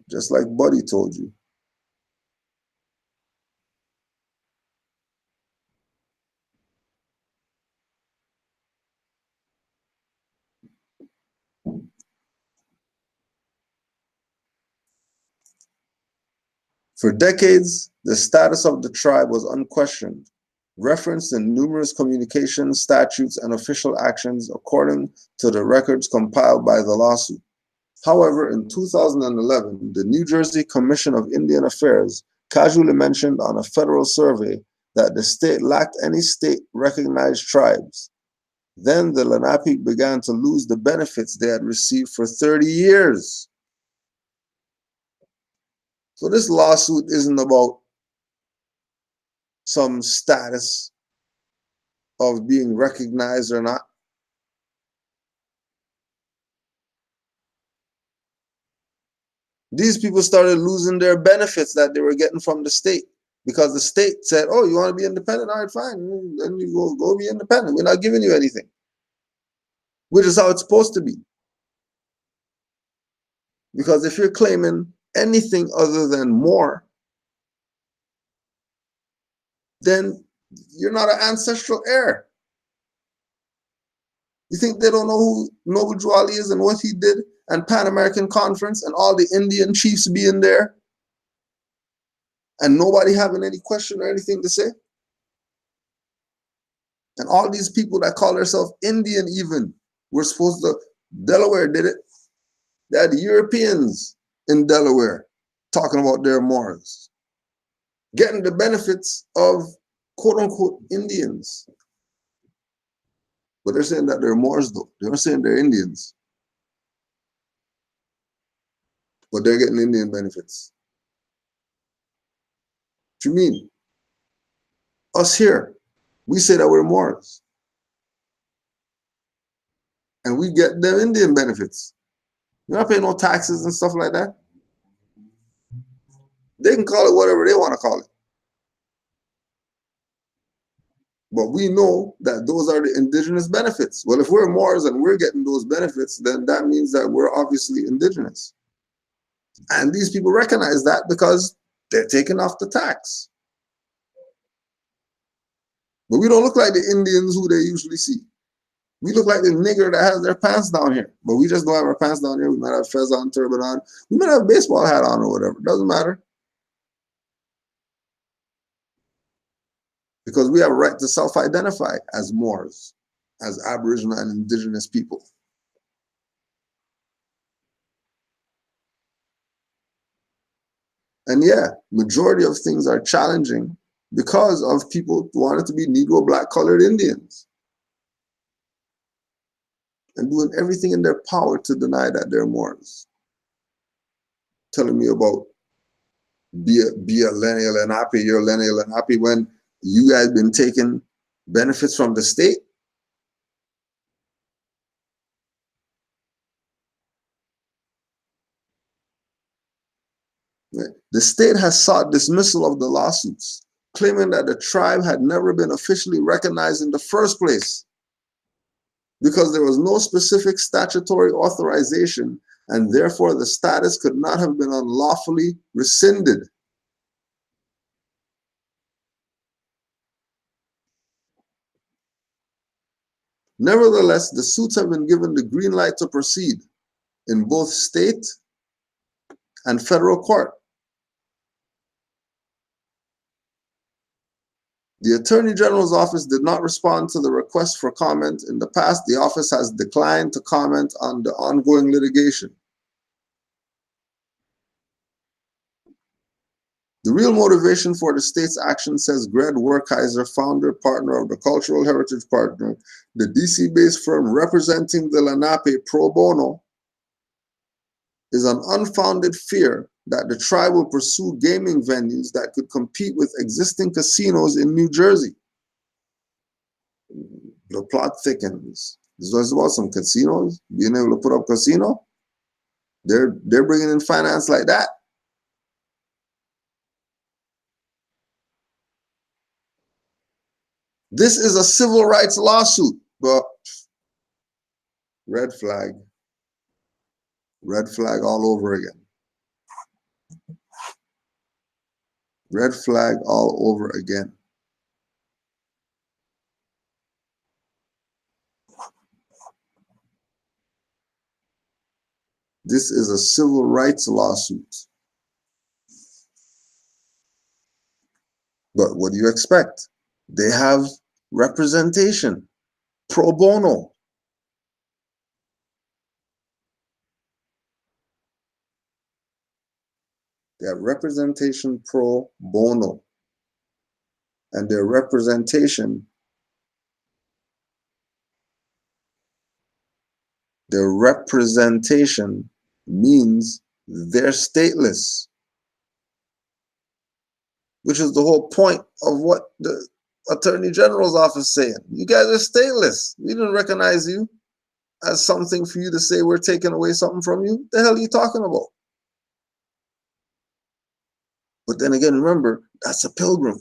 Buddy told you. For decades, the status of the tribe was unquestioned. referenced in numerous communications, statutes, and official actions according to the records compiled by the lawsuit. However, in 2011, the New Jersey Commission of Indian Affairs casually mentioned on a federal survey that the state lacked any state-recognized tribes. Then the Lenape began to lose the benefits they had received for 30 years. So this lawsuit isn't about some status of being recognized or not. These people started losing their benefits that they were getting from the state because the state said, oh, you want to be independent? All right, fine. Then you go be independent. We're not giving you anything, which is how it's supposed to be. Because if you're claiming anything other than more, then you're not an ancestral heir. You think they don't know who Noble Jwali is and what he did, and Pan American Conference and all the Indian chiefs being there, and nobody having any question or anything to say? And all these people that call themselves Indian even were supposed to, Delaware did it. They had Europeans in Delaware talking about their Moors, getting the benefits of quote unquote Indians. But they're saying that they're Moors though. They're not saying they're Indians. But they're getting Indian benefits. What do you mean? Us here, we say that we're Moors. And we get them Indian benefits. We're not paying no taxes and stuff like that. They can call it whatever they want to call it. But we know that those are the indigenous benefits. Well, if we're Moors and we're getting those benefits, then that means that we're obviously indigenous. And these people recognize that because they're taking off the tax. But we don't look like the Indians who they usually see. We look like the nigger that has their pants down here. But we just don't have our pants down here. We might have fez on, turban on. We might have a baseball hat on or whatever. It doesn't matter. Because we have a right to self-identify as Moors, as Aboriginal and Indigenous people. And yeah, majority of things are challenging because of people wanting to be Negro, black, colored Indians. And doing everything in their power to deny that they're Moors. Telling me about be a lineal Lenape, you're a lineal Lenape when you guys been taking benefits from the state. The state has sought dismissal of the lawsuits, claiming that the tribe had never been officially recognized in the first place because there was no specific statutory authorization and therefore the status could not have been unlawfully rescinded. Nevertheless, the suits have been given the green light to proceed in both state and federal court. The Attorney General's office did not respond to the request for comment. In the past, the office has declined to comment on the ongoing litigation. The real motivation for the state's action, says Greg Werkheiser, founder, partner of the Cultural Heritage Partner, the DC-based firm representing the Lenape pro bono, is an unfounded fear that the tribe will pursue gaming venues that could compete with existing casinos in New Jersey. The plot thickens. This was about some casinos, being able to put up casino. They're bringing in finance like that. This is a civil rights lawsuit, but red flag all over again. Red flag all over again. This is a civil rights lawsuit. But what do you expect? They have representation, pro bono. They have representation pro bono. And their representation means they're stateless, which is the whole point of what the Attorney General's office is saying. You guys are stateless. We didn't recognize you as something for you to say we're taking away something from you. The hell are you talking about? But then again, remember, that's a pilgrim.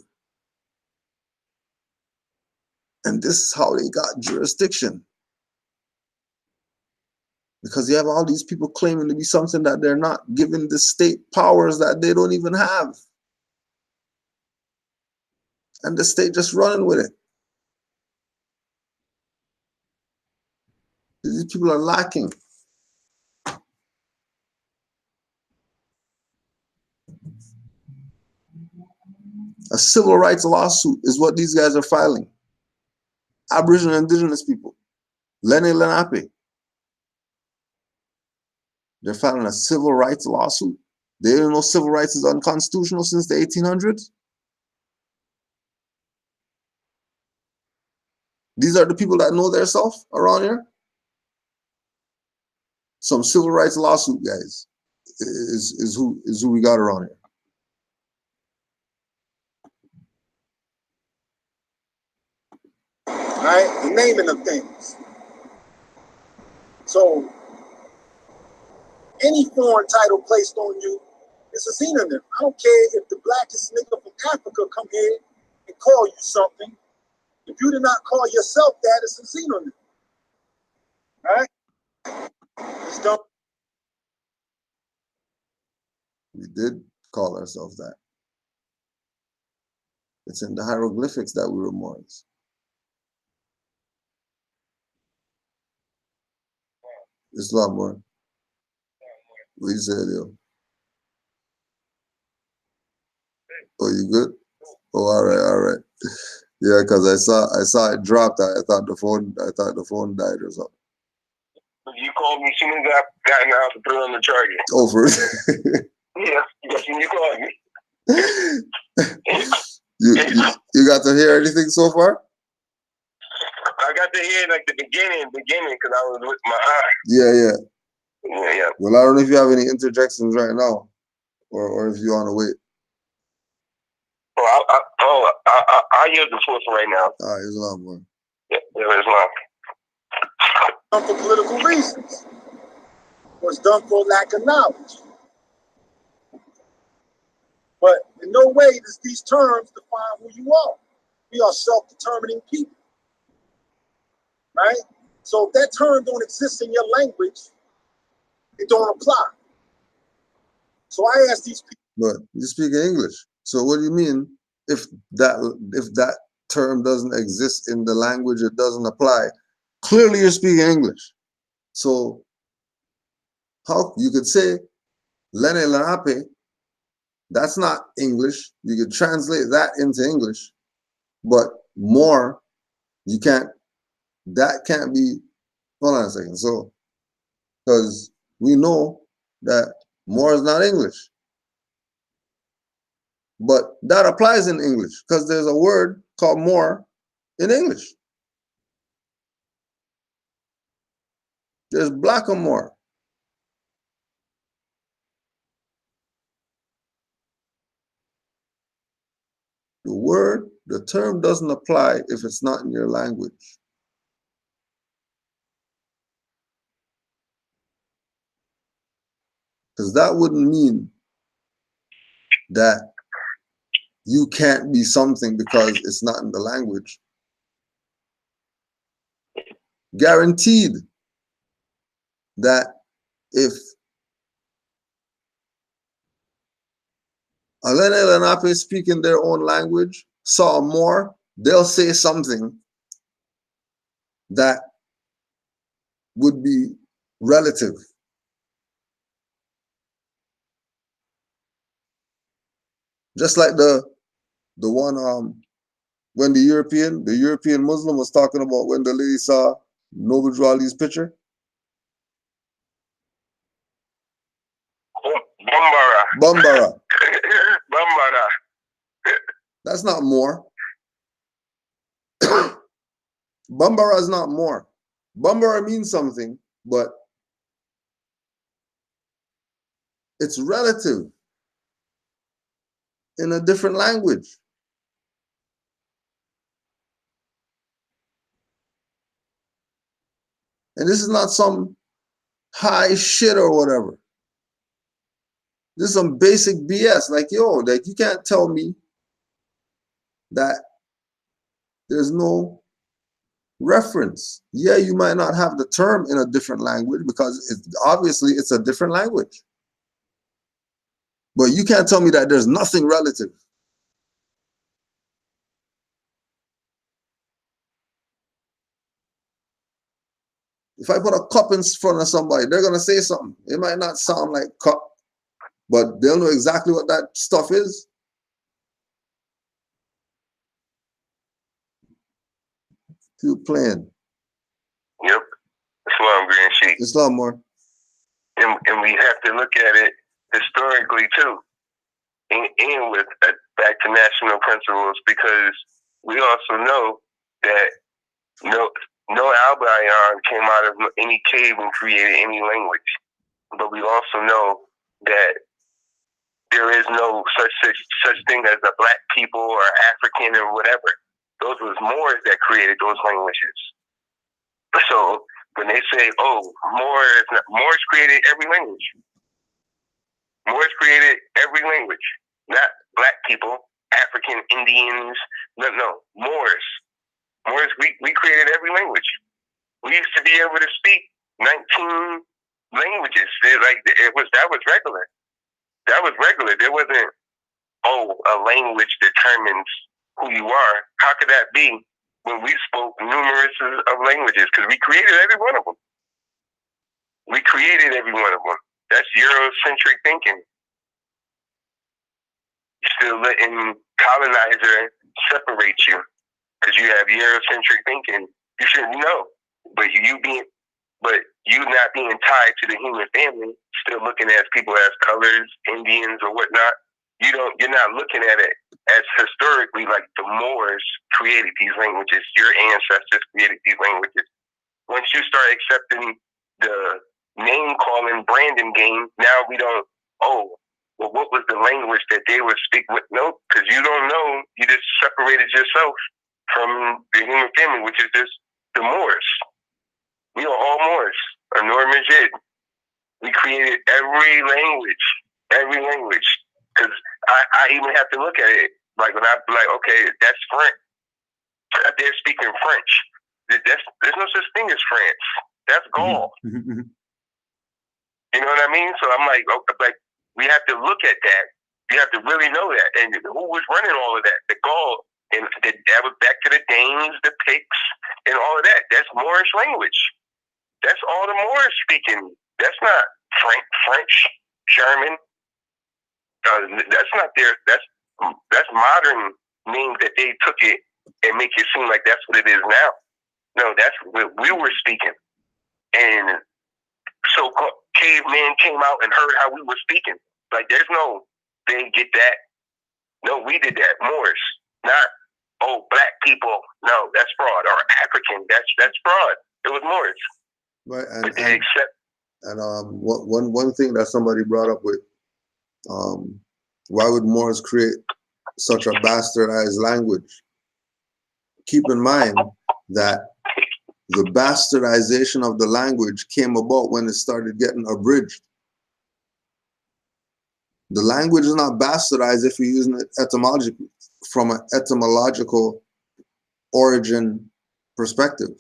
And this is how they got jurisdiction. Because you have all these people claiming to be something that they're not, giving the state powers that they don't even have. And the state just running with it. These people are lacking. A civil rights lawsuit is what these guys are filing. Aboriginal and Indigenous people. Lenni Lenape. They're filing a civil rights lawsuit. They didn't know civil rights is unconstitutional since the 1800s. These are the people that know their self around here. Some civil rights lawsuit guys is who we got around here. All right, the naming of things. So any foreign title placed on you is a synonym. I don't care if the blackest nigga from Africa come here and call you something. If you did not call yourself that, it's a synonym. All right? It's done. We did call ourselves that. It's in the hieroglyphics that we were Moors. Islam, more. What you said, yo? Oh, you good? Oh, all right. Yeah, because I saw it dropped. I thought the phone died or something. You called me as soon as I got in the house to put it on the charger. Oh, for Yeah, that's when you called me. you got to hear anything so far? I got to hear like the beginning, because I was with my eye. Yeah. Well, I don't know if you have any interjections right now, or if you want to wait. I use the source right now. Islam, man. Yeah, Islam. Done for political reasons. Or it's done for lack of knowledge. But in no way does these terms define who you are. We are self-determining people. Right? So if that term don't exist in your language, it don't apply. So I ask these people. But you speak English. So what do you mean if that term doesn't exist in the language, it doesn't apply? Clearly you're speaking English. So how you could say Lene Lenape, that's not English. You could translate that into English, but more, you can't, that can't be, hold on a second. So, because we know that more is not English. But that applies in English because there's a word called more in English. There's black or more. The term doesn't apply if it's not in your language. Because that wouldn't mean that you can't be something because it's not in the language. Guaranteed that if Alene Lenape speaking their own language saw more, they'll say something that would be relative. Just like the one when the European Muslim was talking about when the lady saw Noble Drew Ali's picture? Bambara. Bambara. Bambara. That's not more. Bambara is not more. Bambara means something, but it's relative in a different language. And this is not some high shit or whatever. This is some basic BS. Like, yo, like you can't tell me that there's no reference. Yeah, you might not have the term in a different language because obviously it's a different language. But you can't tell me that there's nothing relative. If I put a cup in front of somebody, they're going to say something. It might not sound like cup, but they'll know exactly what that stuff is. Keep playing. Yep. Islam Grand Sheik. Islam more. And we have to look at it historically too. And with back to national principles, because we also know that no Albion came out of any cave and created any language. But we also know that there is no such thing as a black people or African or whatever. Those was Moors that created those languages. So when they say, oh, Moors created every language. Moors created every language. Not black people, African, Indians. No, Moors. Moors, we created every language. We used to be able to speak 19 languages. That was regular. That was regular. There wasn't, a language determines who you are. How could that be when we spoke numerous of languages? Because we created every one of them. We created every one of them. That's Eurocentric thinking. You're still letting colonizer separate you because you have Eurocentric thinking. You should know, but you not being tied to the human family, still looking at people as colors, Indians or whatnot. You're not looking at it as historically like the Moors created these languages. Your ancestors created these languages. Once you start accepting the name calling branding game, now we don't, what was the language that they would speak with? No, because you don't know. You just separated yourself from the human family, which is just the Moors. We are all Moors, or Normajid. We created every language. Because I even have to look at it, like when I be like, okay, that's French. They're speaking French. There's no such thing as France. That's Gaul. You know what I mean? So I'm like, we have to look at that. You have to really know that. And who was running all of that? The Gaul. And that was back to the Danes, the Picts, and all of that. That's Moorish language. That's all the Moors speaking. That's not French, German. That's not their. That's modern names that they took it and make it seem like that's what it is now. No, that's what we were speaking. And so cavemen came out and heard how we were speaking. Like there's no, they didn't get that. No, we did that. Moors, not black people. No, that's fraud. Or African. That's fraud. It was Moors. Right, but they accept. And one thing that somebody brought up with, why would Moors create such a bastardized language? Keep in mind that the bastardization of the language came about when it started getting abridged. The language is not bastardized if you're using it etymologically, from an etymological origin perspective.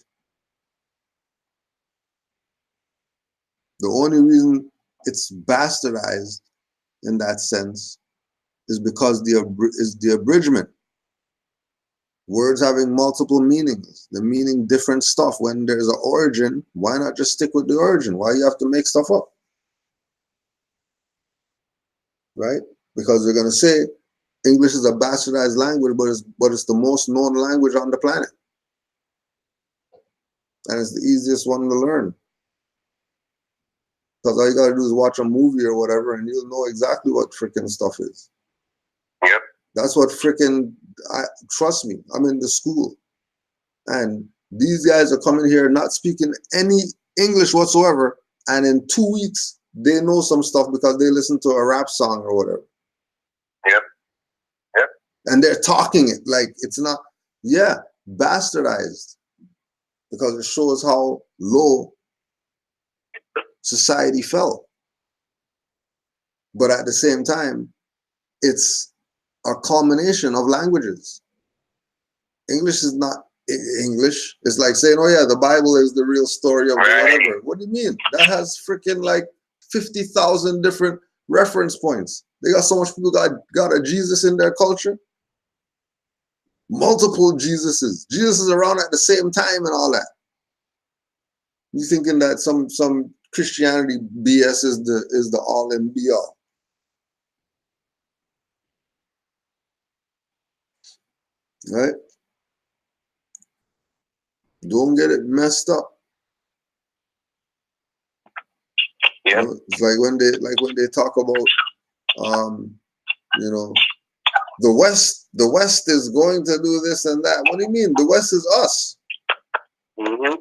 The only reason it's bastardized in that sense is because the abridgment. Words having multiple meanings, the meaning different stuff. When there's an origin, why not just stick with the origin? Why you have to make stuff up? Right? Because they're going to say English is a bastardized language, but it's the most known language on the planet. And it's the easiest one to learn. Because all you gotta do is watch a movie or whatever, and you'll know exactly what freaking stuff is. Yep. That's what freaking, trust me, I'm in the school. And these guys are coming here not speaking any English whatsoever, and in 2 weeks, they know some stuff because they listen to a rap song or whatever. Yep. Yep. And they're talking it like it's not, yeah, bastardized. Because it shows how low society fell. But at the same time, it's a culmination of languages. English is not English. It's like saying, oh yeah, the Bible is the real story of whatever. What do you mean? That has freaking like 50,000 different reference points. They got so much people got a Jesus in their culture. Multiple Jesuses. Jesus is around at the same time and all that. You thinking that some Christianity BS is the all and be all. Right? Don't get it messed up. Yeah. You know, it's like when they talk about you know, the West is going to do this and that. What do you mean? The West is us. Mm-hmm.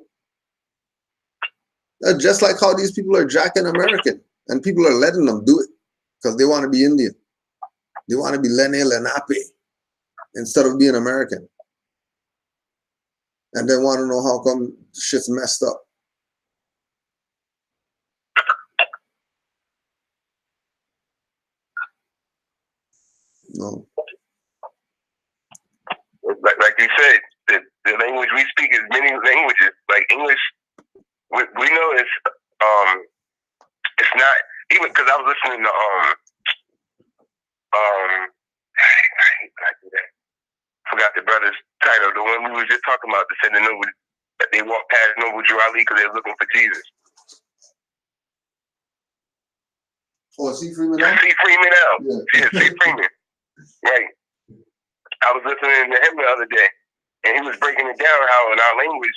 Just like how these people are jacking American, and people are letting them do it because they want to be Indian. They want to be Lene Lenape instead of being American. And they want to know how come shit's messed up. No. Like you said, the language we speak is many languages. Like English, we know it's not even because I was listening to I forgot the brother's title. The one we were just talking about that said that they walked past Noble Drew Ali because they were looking for Jesus. Oh, C. Freeman now? C. Freeman now. Yeah. C. Freeman. Right. I was listening to him the other day, and he was breaking it down how in our language,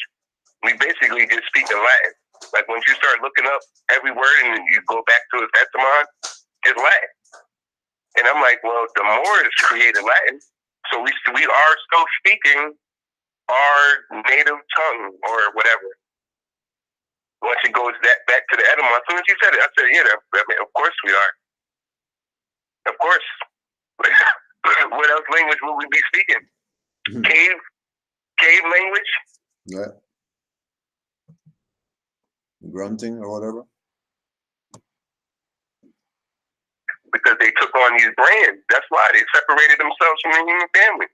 we basically just speak in Latin. Like once you start looking up every word and you go back to its etymon, it's Latin. And I'm like, well, the Moorish created Latin, so we are still speaking our native tongue or whatever. Once it goes back to the etymon, as soon as you said it, I said, yeah, I mean, of course we are. Of course. What else language would we be speaking? Mm-hmm. Cave language? Yeah. Grunting or whatever. Because they took on these brands. That's why they separated themselves from the human family.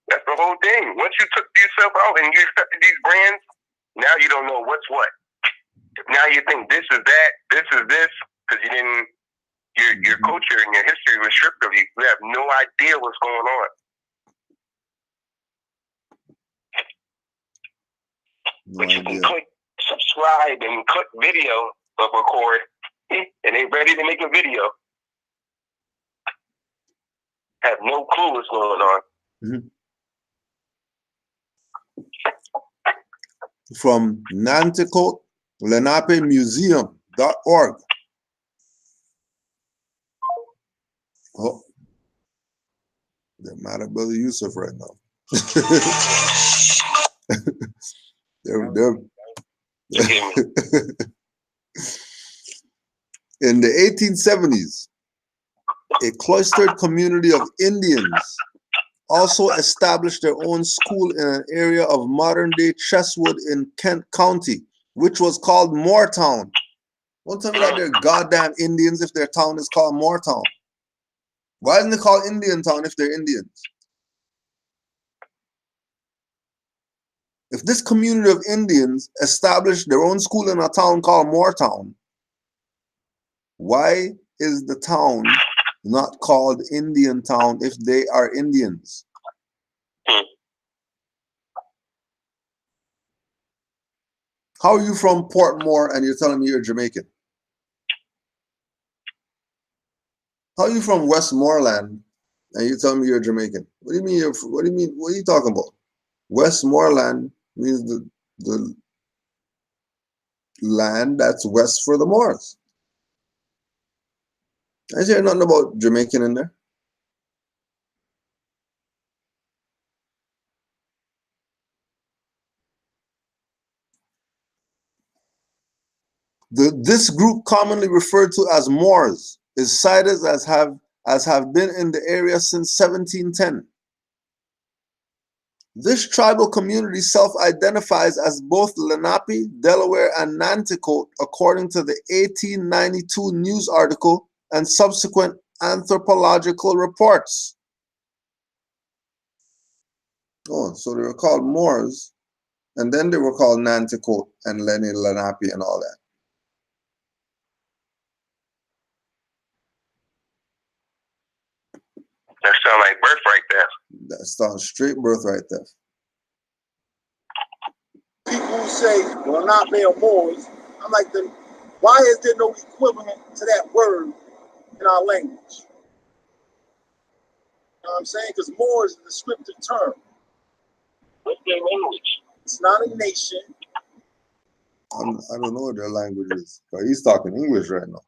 That's the whole thing. Once you took yourself out and you accepted these brands, now you don't know what's what. Now you think this is that, this is this, because you didn't. Your culture and your history was stripped of you. You have no idea what's going on. But you can click subscribe and click video of record, and they ready to make a video. Have no clue what's going on. Mm-hmm. From Nanticoke Lenape Museum.org. Oh, they're mad at Brother Yusuf right now. they're In the 1870s, a cloistered community of Indians also established their own school in an area of modern-day Chesswood in Kent County, which was called Moortown. Don't tell me that they're goddamn Indians if their town is called Moortown. Why isn't it called Indian Town if they're Indians? If this community of Indians established their own school in a town called Moortown, why is the town not called Indian Town if they are Indians? How are you from Portmore and you're telling me you're Jamaican? How are you from Westmoreland and you tell me you're Jamaican? What do you mean what do you mean, what are you talking about? Westmoreland means the land that's west for the Moors. I hear nothing about Jamaican in there. This group, commonly referred to as Moors, is cited as have been in the area since 1710. This tribal community self-identifies as both Lenape, Delaware, and Nanticoke, according to the 1892 news article and subsequent anthropological reports. Oh, so they were called Moors, and then they were called Nanticoke and Lenape and all that. That sounds like birthright theft. That sounds straight birthright theft. People who say, well, not male Moors, I'm like, then why is there no equivalent to that word in our language? You know what I'm saying? Because Moor is a descriptive term. What's their language? It's not a nation. I don't know what their language is, but he's talking English right now.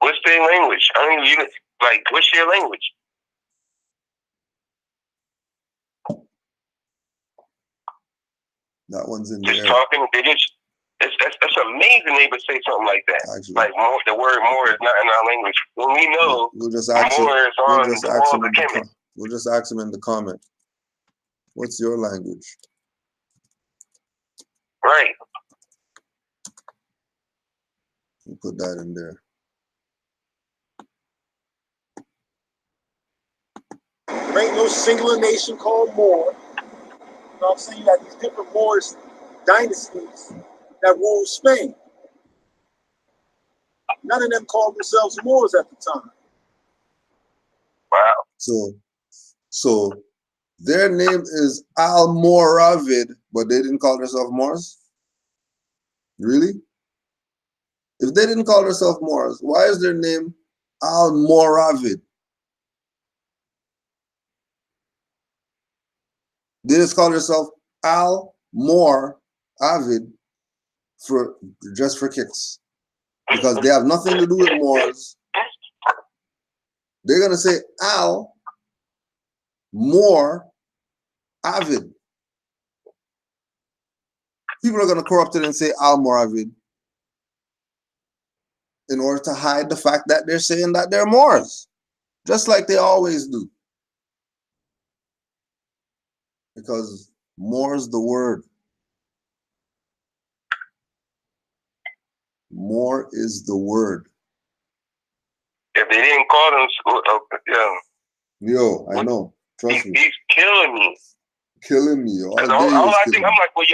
What's their language? I mean, what's your language? That one's in just there. Talking, it's amazing they would say something like that. Actually, like the word more is not in our language. When we know we'll just ask him. more is on the walls of Kemet. We'll just ask him in the comment. What's your language? Right. We'll put that in there. There ain't no singular nation called Moor. You know what I'm saying? You got these different Moorish dynasties that ruled Spain. None of them called themselves Moors at the time. Wow. So their name is Almoravid, but they didn't call themselves Moors? Really? If they didn't call themselves Moors, why is their name Almoravid? They just call themselves Almoravid just for kicks. Because they have nothing to do with Moors. They're gonna say Al More Avid. People are gonna corrupt it and say Al Moravid in order to hide the fact that they're saying that they're Moors, just like they always do. Because Moor's the word. Moor is the word. If they didn't call them, Yo, I know. Trust me. He's killing me. Killing me. All I think, I'm like, well,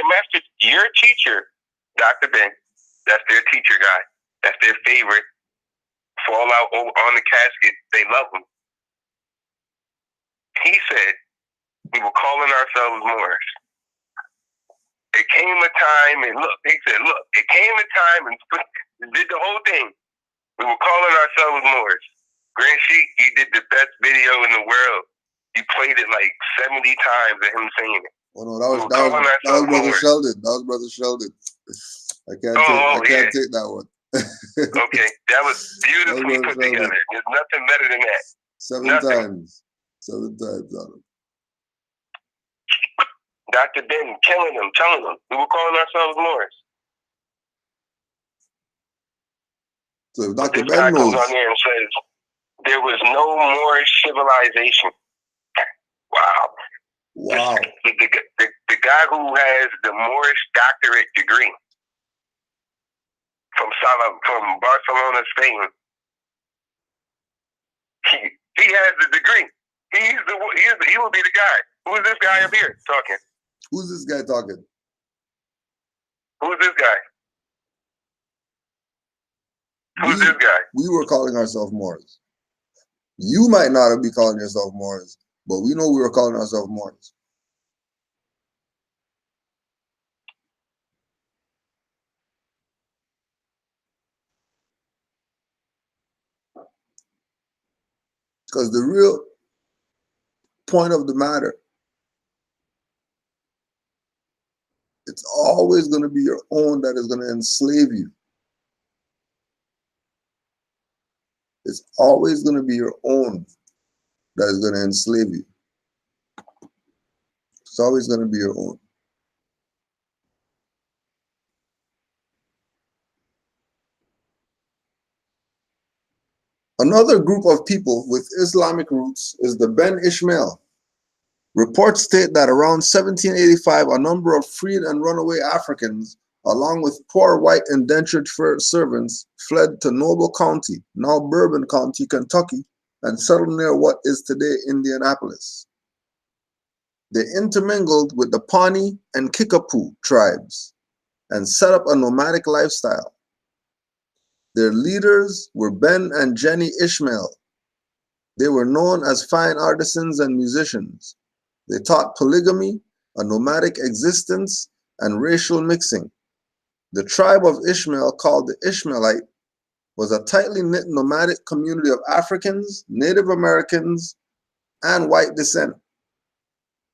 your teacher, Dr. Ben, that's their teacher guy. That's their favorite. Fall out on the casket. They love him. He said, we were calling ourselves Moors. It came a time, and it came a time and did the whole thing. We were calling ourselves Moors. Grand Sheik, you did the best video in the world. You played it like 70 times of him saying it. Oh no, that was Brother Sheldon. That was Brother Sheldon. I can't take that one. Okay, that was beautifully put together. There's nothing better than that. Seven times on it. Dr. Ben killing them, telling them we were calling ourselves Moors. So if Dr. This guy Ben knows, comes on there and says there was no Moorish civilization. Wow. The guy who has the Moorish doctorate degree from Barcelona, Spain. He has the degree. He will be the guy. Who is this guy up here talking? Who's this guy talking? Who's this guy? Who's this guy? We were calling ourselves Moors. You might not be calling yourself Moors, but we know we were calling ourselves Moors. Because the real point of the matter, it's always going to be your own that is going to enslave you. It's always going to be your own that is going to enslave you. It's always going to be your own. Another group of people with Islamic roots is the Ben Ishmael. Reports state that around 1785, a number of freed and runaway Africans, along with poor white indentured servants, fled to Noble County, now Bourbon County, Kentucky, and settled near what is today Indianapolis. They intermingled with the Pawnee and Kickapoo tribes and set up a nomadic lifestyle. Their leaders were Ben and Jenny Ishmael. They were known as fine artisans and musicians. They taught polygamy, a nomadic existence, and racial mixing. The tribe of Ishmael, called the Ishmaelite, was a tightly knit nomadic community of Africans, Native Americans, and white descent.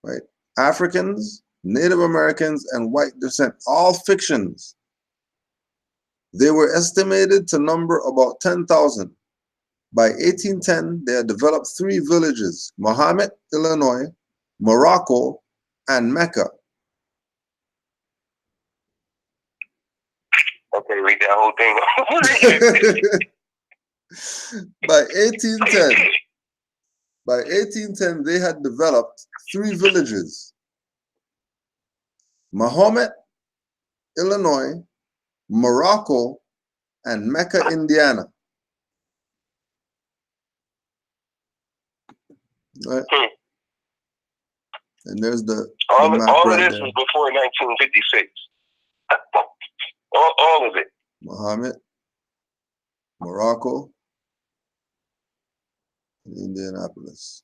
Right? Africans, Native Americans, and white descent, all fictions. They were estimated to number about 10,000. By 1810, they had developed 3 villages: Mohammed, Illinois, Morocco, and Mecca. Okay, read that whole thing. By 1810, they had developed 3 villages: Mohammed, Illinois, Morocco, and Mecca, Indiana. Right? And there's the all map of right this there. was before 1956. All of it. Mohammed, Morocco, and Indianapolis.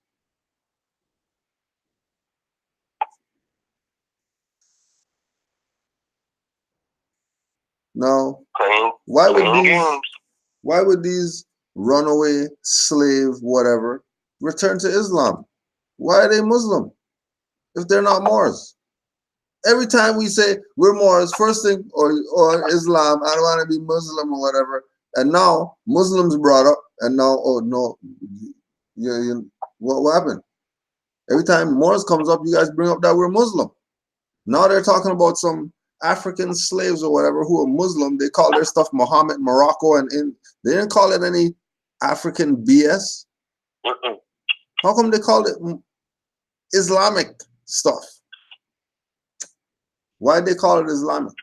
Now, why would these runaway, slave, whatever, return to Islam? Why are they Muslim if they're not Moors? Every time we say we're Moors, first thing, or Islam, I don't want to be Muslim or whatever. And now Muslims brought up, and now, oh no, what happened? Every time Moors comes up, you guys bring up that we're Muslim. Now they're talking about some African slaves or whatever who are Muslim. They call their stuff Muhammad, Morocco, and they didn't call it any African BS. How come they called it Islamic stuff? Why they call it Islamic?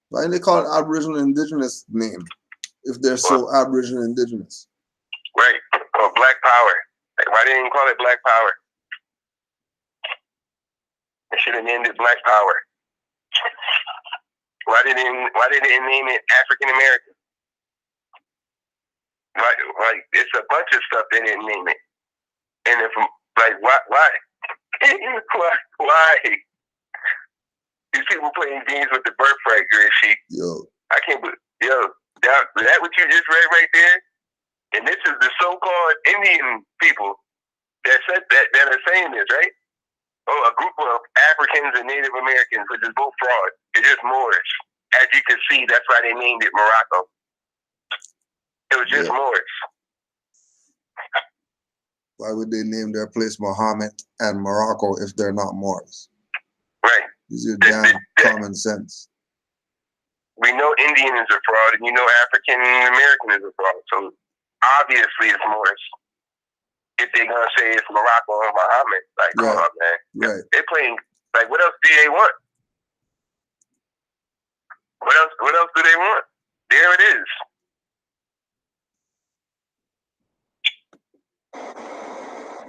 Why didn't they call it Aboriginal Indigenous name if they're so Aboriginal Indigenous? Right, or Black Power. Like, why didn't they call it Black Power? They should have named it Black Power. Why did they name it African American? Like it's a bunch of stuff they didn't name it. And if why? Why? These people playing games with the birthright, Gracie. Yo, I can't believe. That what you just read right there. And this is the so-called Indian people that said that are saying this, right? Oh, a group of Africans and Native Americans, which is both fraud. It's just Moorish. As you can see, that's why they named it Morocco. It was just Moorish. Why would they name their place Mohammed and Morocco if they're not Moors? Right. Use your damn common sense. We know Indian is a fraud, and you know African American is a fraud. So obviously it's Moorish. If they're gonna say it's Morocco or Muhammad, like, come on, man. Right. They're playing. Like, what else do they want? What else do they want? There it is.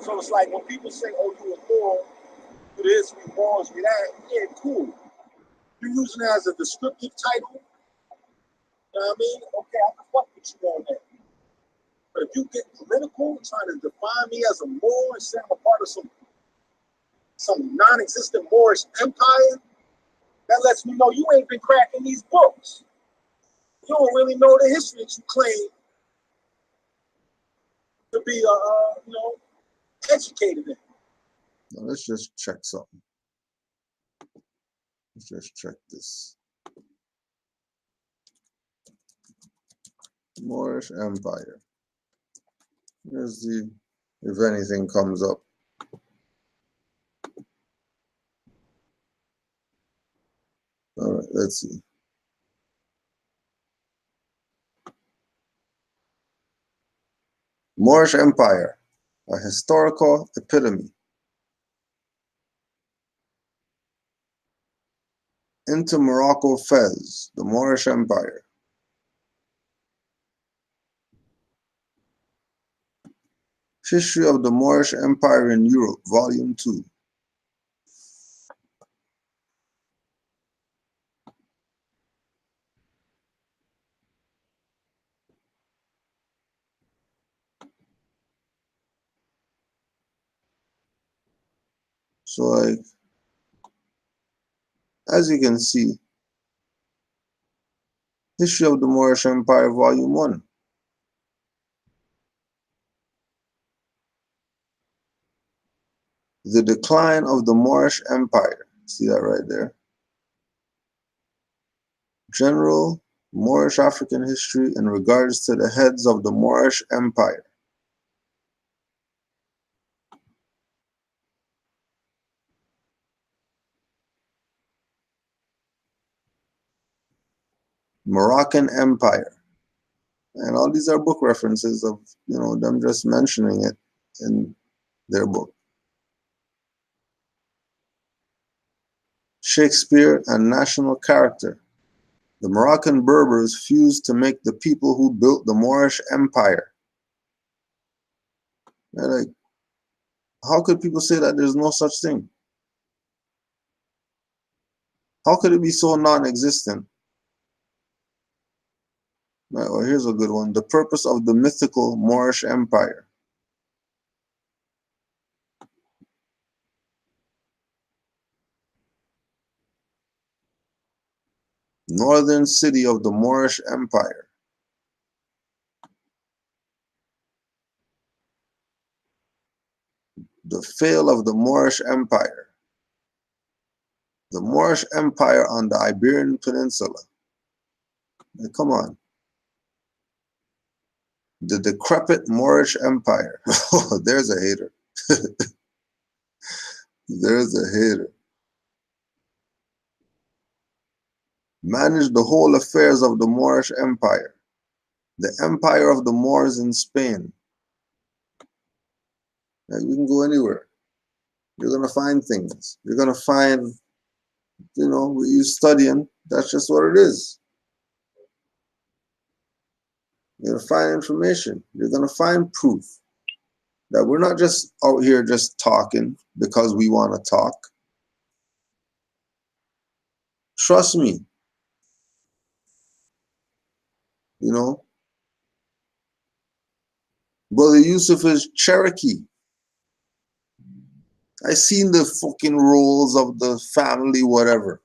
So it's like when people say, "Oh, you a Moor, do this, we Moors, we that." Yeah, cool. You're using it as a descriptive title. You know what I mean? Okay, I can fuck with you on that. But if you get political, trying to define me as a Moor and say I'm a part of some non-existent Moorish empire, that lets me know you ain't been cracking these books. You don't really know the history that you claim to be, educated in. Now let's just check something. Let's just check this. Moorish Empire. Here's the, if anything comes up. All right, let's see. Moorish Empire, a historical epitome. Into Morocco Fez, the Moorish Empire. History of the Moorish Empire in Europe, Volume 2. So, like, as you can see, History of the Moorish Empire, Volume 1. The decline of the Moorish Empire. See that right there? General Moorish African history in regards to the heads of the Moorish Empire. Moroccan Empire. And all these are book references of, them just mentioning it in their book. Shakespeare and national character. The Moroccan Berbers fused to make the people who built the Moorish Empire. They're like, how could people say that there's no such thing? How could it be so non-existent? Right, well, here's a good one. The purpose of the mythical Moorish Empire. Northern city of the Moorish Empire. The fall of the Moorish Empire. The Moorish Empire on the Iberian Peninsula. Now, come on. The decrepit Moorish Empire. Oh, there's a hater. There's a hater. Managed the whole affairs of the Moorish Empire. The Empire of the Moors in Spain. Like, we can go anywhere. You're going to find things. You're going to find, what you're studying, that's just what it is. You're going to find information. You're going to find proof that we're not just out here just talking because we want to talk. Trust me. Brother Yusuf is Cherokee. I seen the fucking roles of the family, whatever.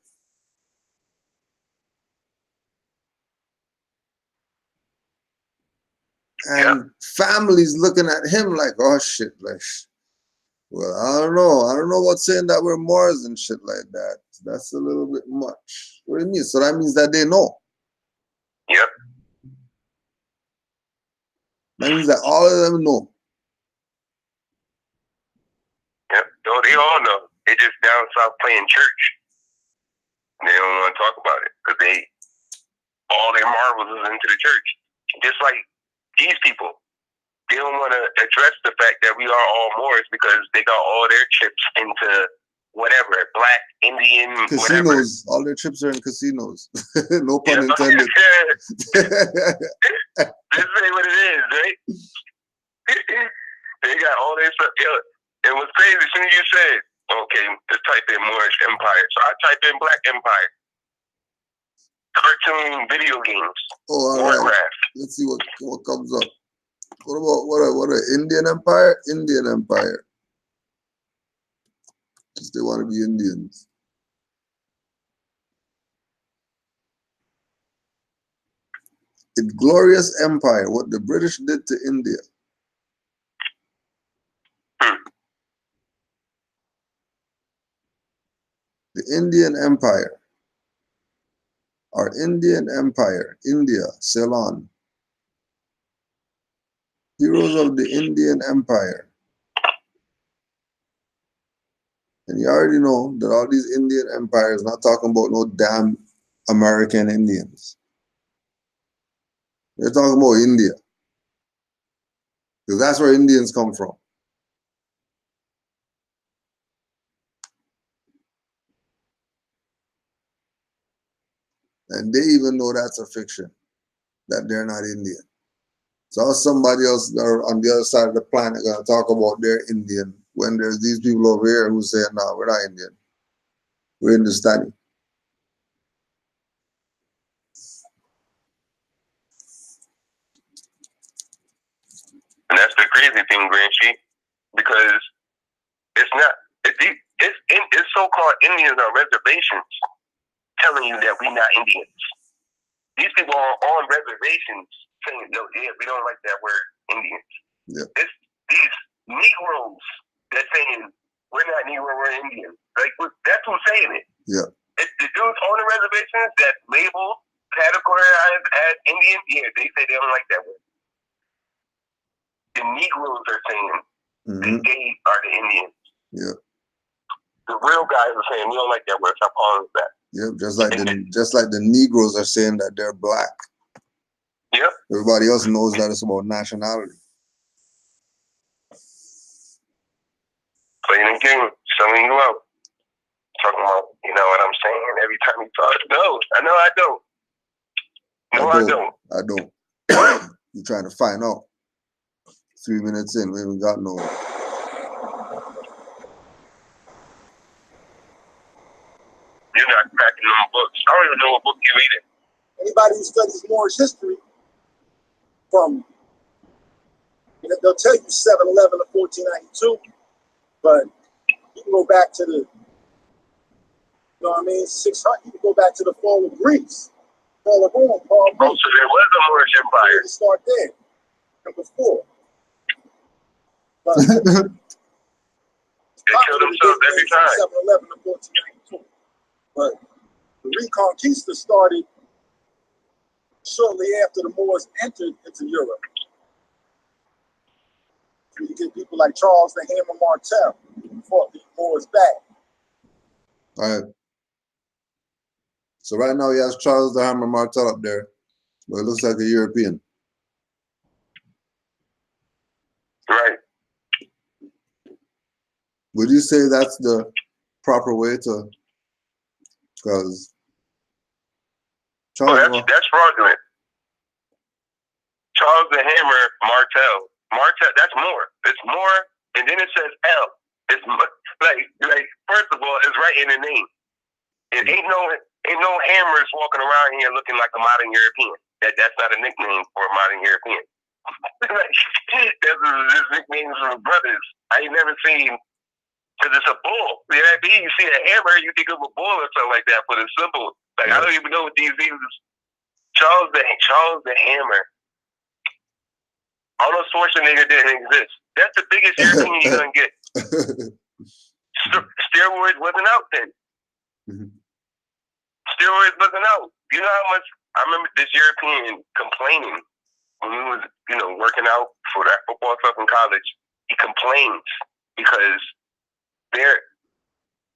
And families looking at him like, oh shit, like, well, I don't know what's saying that we're Moors and shit like that. That's a little bit much. What do you mean? So that means that they know. Yep. That means that all of them know. Yep. No, they all know. They just down south playing church. They don't want to talk about it because all their marbles is into the church. Just like these people, they don't want to address the fact that we are all Moors because they got all their chips into whatever, black, Indian, casinos. Whatever. All their chips are in casinos. No pun intended. Just say what it is, right? They got all their stuff. It was crazy. As soon as you said, okay, just type in Moorish Empire. So I type in Black Empire. Cartoon video games. Oh, all right. Let's see what comes up. What about what a Indian Empire? Indian Empire. Just they want to be Indians. its glorious empire, what the British did to India. The Indian Empire, our Indian Empire, India, Ceylon. Heroes of the Indian Empire. And you already know that all these Indian empires not talking about no damn American Indians. They're talking about India. Because that's where Indians come from. And they even know that's a fiction, that they're not Indian. So somebody else on the other side of the planet gonna talk about they're Indian when there's these people over here who say, no, we're not Indian. We're Hindustani. And that's the crazy thing, Granchi, because it's not, it's so-called Indians on reservations telling you that we're not Indians. These people are on reservations saying, no, yeah, we don't like that word, Indians. Yeah. It's these Negroes that saying, we're not Negro, we're Indian. Like, that's who's saying it. Yeah. It's the dudes on the reservations that label, categorized as Indian, yeah, they say they don't like that word. The Negroes are saying that they are the Indians. Yeah. The real guys are saying we don't like that word. Stop calling us that. Yep, just like the Negroes are saying that they're black. Yep. Everybody else knows that it's about nationality. Playing the game, selling you out. Talking about, you know what I'm saying? Every time you talk, no, I know I don't. No, I don't. I don't. You're trying to find out. 3 minutes in, we haven't got nowhere. You're not cracking them books. I don't even know what book you're reading. Anybody who studies Moorish history, from, they'll tell you 711 to 1492, but you can go back to the, 600. You can go back to the fall of Greece, fall of Rome, fall of Rome. So there was a Moorish Empire. You start there, number 4. But they kill themselves every time. 711 to 1492. But the Reconquista started shortly after the Moors entered into Europe. You get people like Charles the Hammer Martel who fought the Moors back. All right. So right now he has Charles the Hammer Martel up there, but it looks like a European. Right. Would you say that's the proper way to? Because Charles, that's fraudulent. Charles the Hammer Martel. That's more. It's more, and then it says L. It's like first of all, it's right in the name. It ain't no hammers walking around here looking like a modern European. That's not a nickname for a modern European. There's nicknames for brothers. I ain't never seen, because it's a bull. You know what I mean? You see a hammer, you think of a bull or something like that, but it's simple. Like, I don't even know what these is. Charles the Hammer. Arnold Schwarzenegger didn't exist. That's the biggest European you're gonna get. Steroids wasn't out then. Steroids wasn't out. You know how much I remember this European complaining when we was, working out for that football stuff in college. He complains because their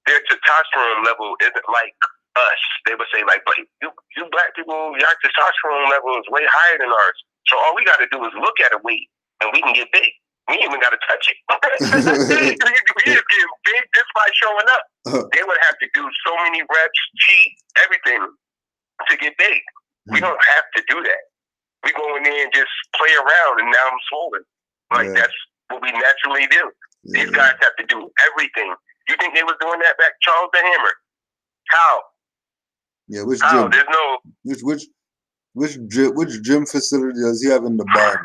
testosterone level isn't like us. They would say like, but you black people, your testosterone level is way higher than ours. So all we got to do is look at a weight and we can get big. We ain't even got to touch it. We just get big just by showing up. They would have to do so many reps, cheat, everything to get big. We don't have to do that. We go in there and just play around and now I'm swollen. Like that's what we naturally do. These guys have to do everything. You think they was doing that back? Charles the Hammer. How? Yeah, which How? gym? There's no which gym facility does he have in the barn?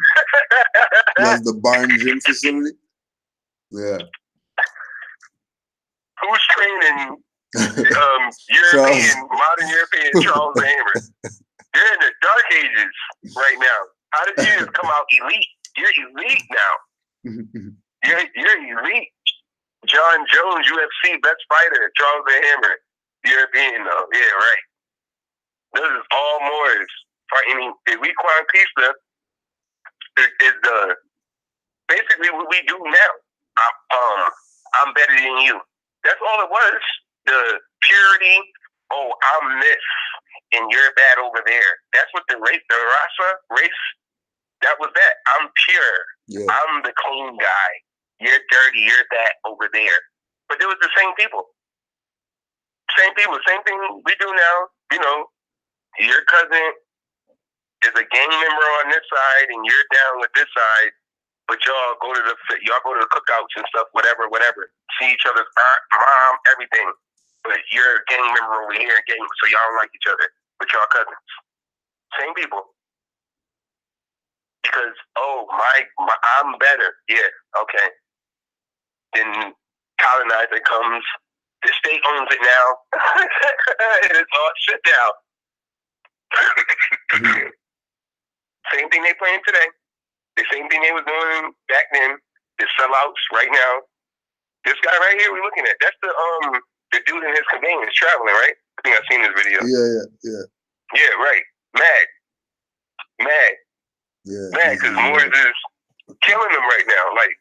He has the barn gym facility? Yeah. Who's training European, modern European Charles the Hammer? You're in the dark ages right now. How did you just come out elite? You're elite now. You're elite. John Jones, UFC best fighter. Charles the Hammer, European though. Yeah, right. This is all Moors fighting. Wequan Pista is the basically what we do now. I'm better than you. That's all it was. The purity. Oh, I'm this, and you're bad over there. That's what the race. That was that. I'm pure. Yeah. I'm the clean guy. You're dirty. You're that over there. But it was the same people. Same people. Same thing we do now. You know, your cousin is a gang member on this side, and you're down with this side. But y'all go to the cookouts and stuff, whatever. See each other's mom, everything. But you're a gang member over here, so y'all don't like each other. But y'all cousins. Same people. Because, I'm better. Yeah, okay. Then colonizer comes. The state owns it now. And it's all shut down. Same thing they playing today. The same thing they was doing back then. The sellouts right now. This guy right here we're looking at, that's the dude in his conveyance traveling, right? I think I've seen this video. Yeah. Yeah, right. Mad. Yeah. Mad, because Moors is killing them right now. Like,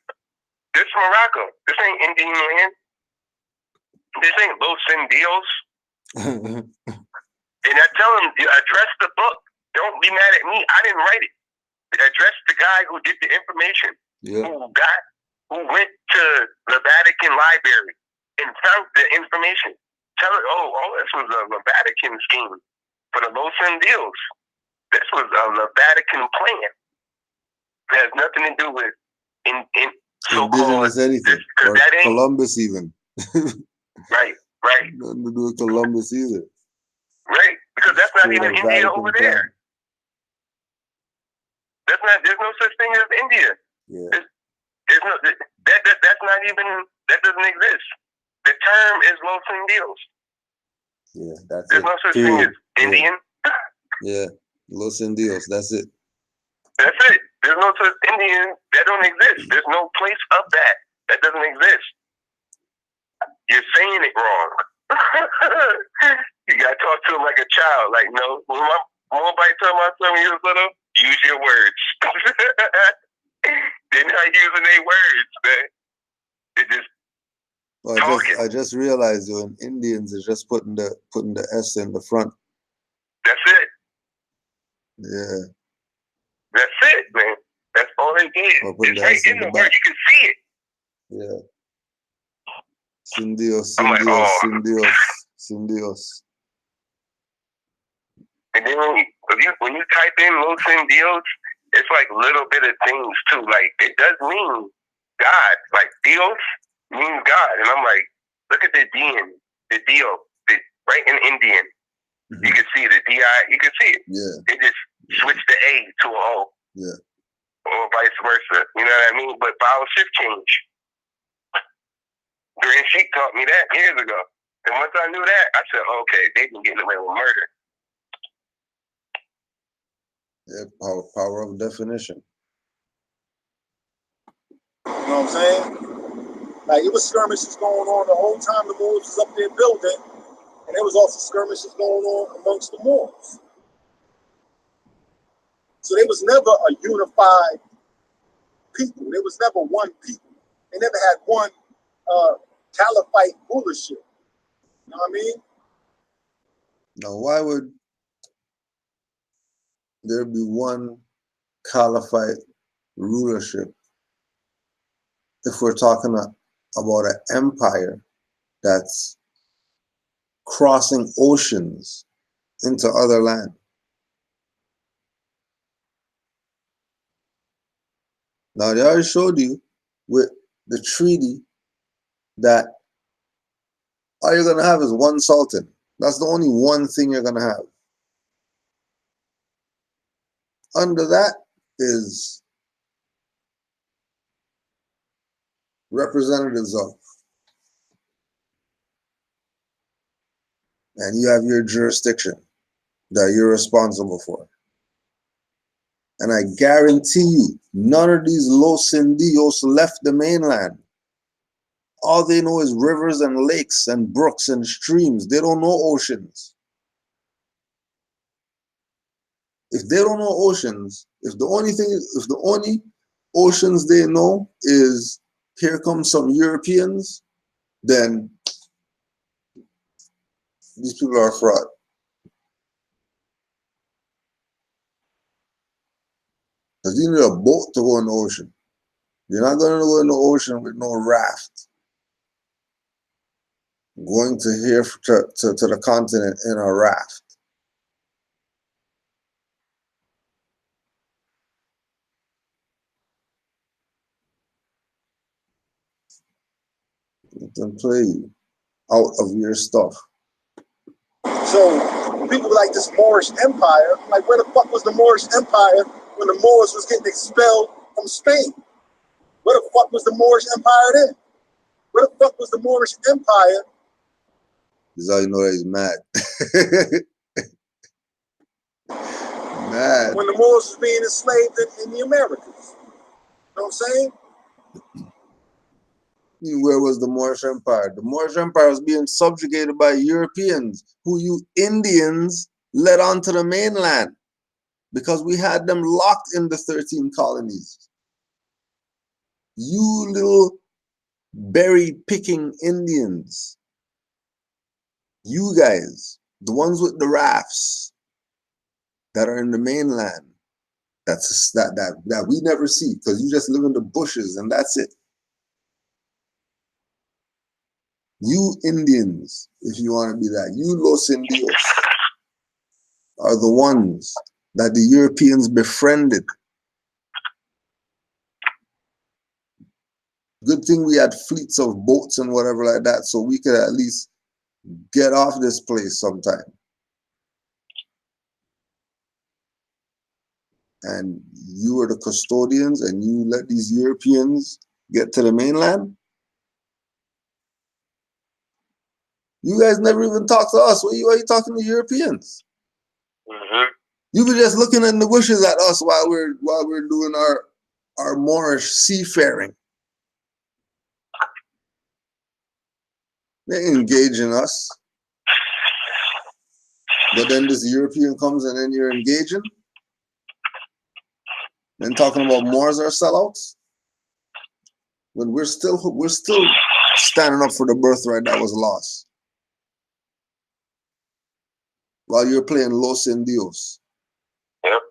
this is Morocco. This ain't Indian land. This ain't Los Indios. And I tell him, address the book. Don't be mad at me. I didn't write it. Address the guy who did the information. Yeah. Who went to the Vatican Library and found the information. Tell it, this was a Vatican scheme for the Los Indios. This was a Vatican plan. It has nothing to do with in so-called Indigenous anything. Or that ain't Columbus even. Right. Nothing to do with Columbus either. Right, because that's not even India over there. There's no such thing as India. Yeah. There's no, that's not even, that doesn't exist. The term is Los Indios. Yeah, that's There's no such thing as Indian. Yeah, Los Indios, that's it. That's it. There's no such Indian, that don't exist. There's no place of that. That doesn't exist. You're saying it wrong. You gotta talk to him like a child. Like, no, when nobody tell my son when he was little, use your words. They're not using their words, man. They're just talking. I just realized when Indians are just putting the S in the front. That's it. Yeah. That's it, man. That's all they did. It's right in the word. You can see it. Yeah. Sindios. And then when you type in Los Indios, it's like little bit of things too. Like, it does mean God. Like, Dios means God. And I'm like, look at the Dio, right in Indian. Mm-hmm. You can see the D-I, you can see it. Yeah. They just switched the A to a O. Yeah. Or vice versa. You know what I mean? But vowel shift change. Green Sheep taught me that years ago. And once I knew that, I said, okay, they've been getting away with murder. Yeah, power of definition. You know what I'm saying? Like, it was skirmishes going on the whole time the Moors was up there building, and there was also skirmishes going on amongst the Moors. So there was never a unified people. There was never one people. They never had one caliphate rulership. You know what I mean? Now, why would there be one caliphate rulership if we're talking about an empire that's crossing oceans into other land? Now, they already showed you with the treaty that all you're going to have is one sultan. That's the only one thing you're going to have. Under that is representatives of. And you have your jurisdiction. that you're responsible for. And I guarantee you, none of these Los Indios left the mainland. All they know is rivers and lakes and brooks and streams. They don't know oceans. If they don't know oceans, if the only oceans they know is here come some Europeans, then these people are fraud. Because you need a boat to go in the ocean. You're not going to go in the ocean with no raft. Going to here to the continent in a raft. Let them play you out of your stuff. So people like this Moorish Empire, like where the fuck was the Moorish Empire when the Moors was getting expelled from Spain? Where the fuck was the Moorish Empire then? Where the fuck was the Moorish Empire? This is how you know that he's mad. Mad. When the Moors was being enslaved in the Americas. You know what I'm saying? Where was the Moorish Empire? The Moorish Empire was being subjugated by Europeans who you Indians led onto the mainland because we had them locked in the 13 colonies. You little berry-picking Indians. You guys, the ones with the rafts that are in the mainland, that we never see because you just live in the bushes and that's it. You Indians, if you want to be that, you Los Indios are the ones that the Europeans befriended. Good thing we had fleets of boats and whatever like that so we could at least get off this place sometime. And you were the custodians and you let these Europeans get to the mainland? You guys never even talk to us. Why are you talking to Europeans? You were just looking in the bushes at us while we're doing our Moorish seafaring. They engage in us. But then this European comes and then you're engaging? Then talking about Moors are sellouts? When we're still standing up for the birthright that was lost. While you're playing Los Indios. Yep.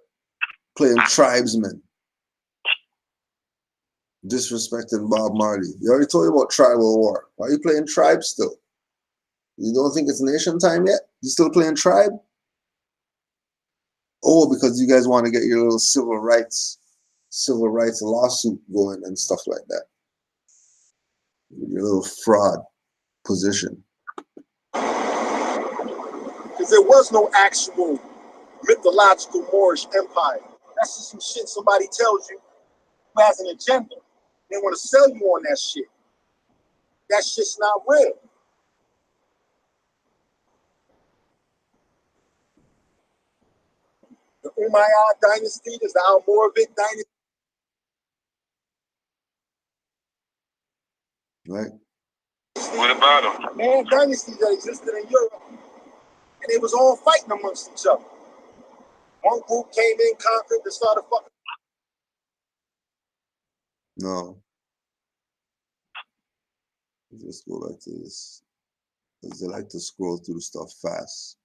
Playing tribesmen. Disrespecting Bob Marley. You already told you about tribal war. Why are you playing tribe still? You don't think it's nation time yet? You still playing tribe? Oh, because you guys want to get your little civil rights lawsuit going and stuff like that. Your little fraud position. Because there was no actual mythological Moorish Empire. That's just some shit somebody tells you who has an agenda. They want to sell you on that shit. That shit's not real. The Umayyad dynasty is the Almoravid dynasty. Right? What about them? Man, dynasties that existed in Europe. And they was all fighting amongst each other. One group came in, conquered, and started fucking. No. Just go back to this. Because they like to scroll through the stuff fast.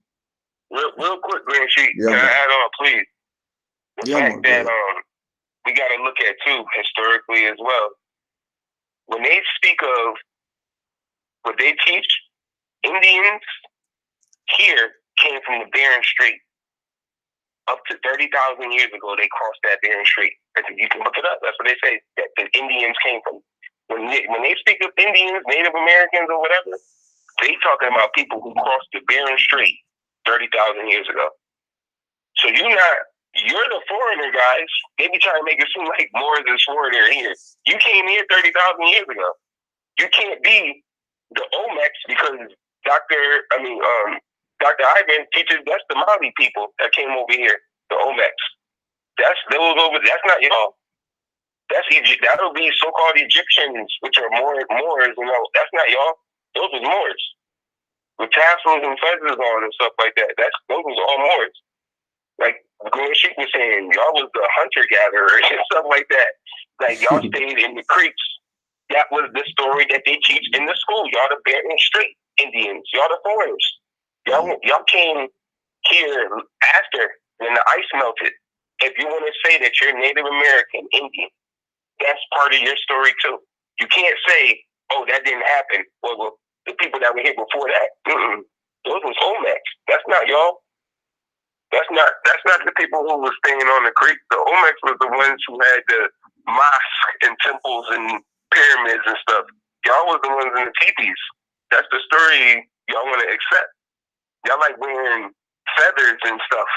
Real quick, Green Sheet. Yeah, can I man. add on, please? The Yeah, fact man, that we got to look at, too, historically as well. When they speak of what they teach, Indians here came from the Bering Strait. Up to 30,000 years ago, they crossed that Bering Strait. You can look it up. That's what they say, that the Indians came from. When they speak of Indians, Native Americans, or whatever, they talking about people who crossed the Bering Strait 30,000 years ago. So you're the foreigner guys. They be trying to make it seem like Moors and foreigner here. You came here 30,000 years ago. You can't be the Olmecs because Dr. Ivan teaches that's the Mali people that came over here, the Olmecs. That's not y'all. That's Egypt. That'll be so-called Egyptians, which are Moors. That's not y'all. Those was Moors with tassels and feathers on and stuff like that. Those was all Moors. Like Moorish was saying, y'all was the hunter-gatherers and stuff like that. Like y'all stayed in the creeks. That was the story that they teach in the school. Y'all the Bering Strait Indians. Y'all the foreigners. Y'all came here after when the ice melted. If you want to say that you're Native American, Indian, that's part of your story too. You can't say, "Oh, that didn't happen." Well, the people that were here before that, those was Olmecs. That's not y'all. That's not the people who were staying on the creek. The Olmecs was the ones who had the mosques and temples and pyramids and stuff. Y'all was the ones in the teepees. That's the story y'all want to accept. Y'all like wearing feathers and stuff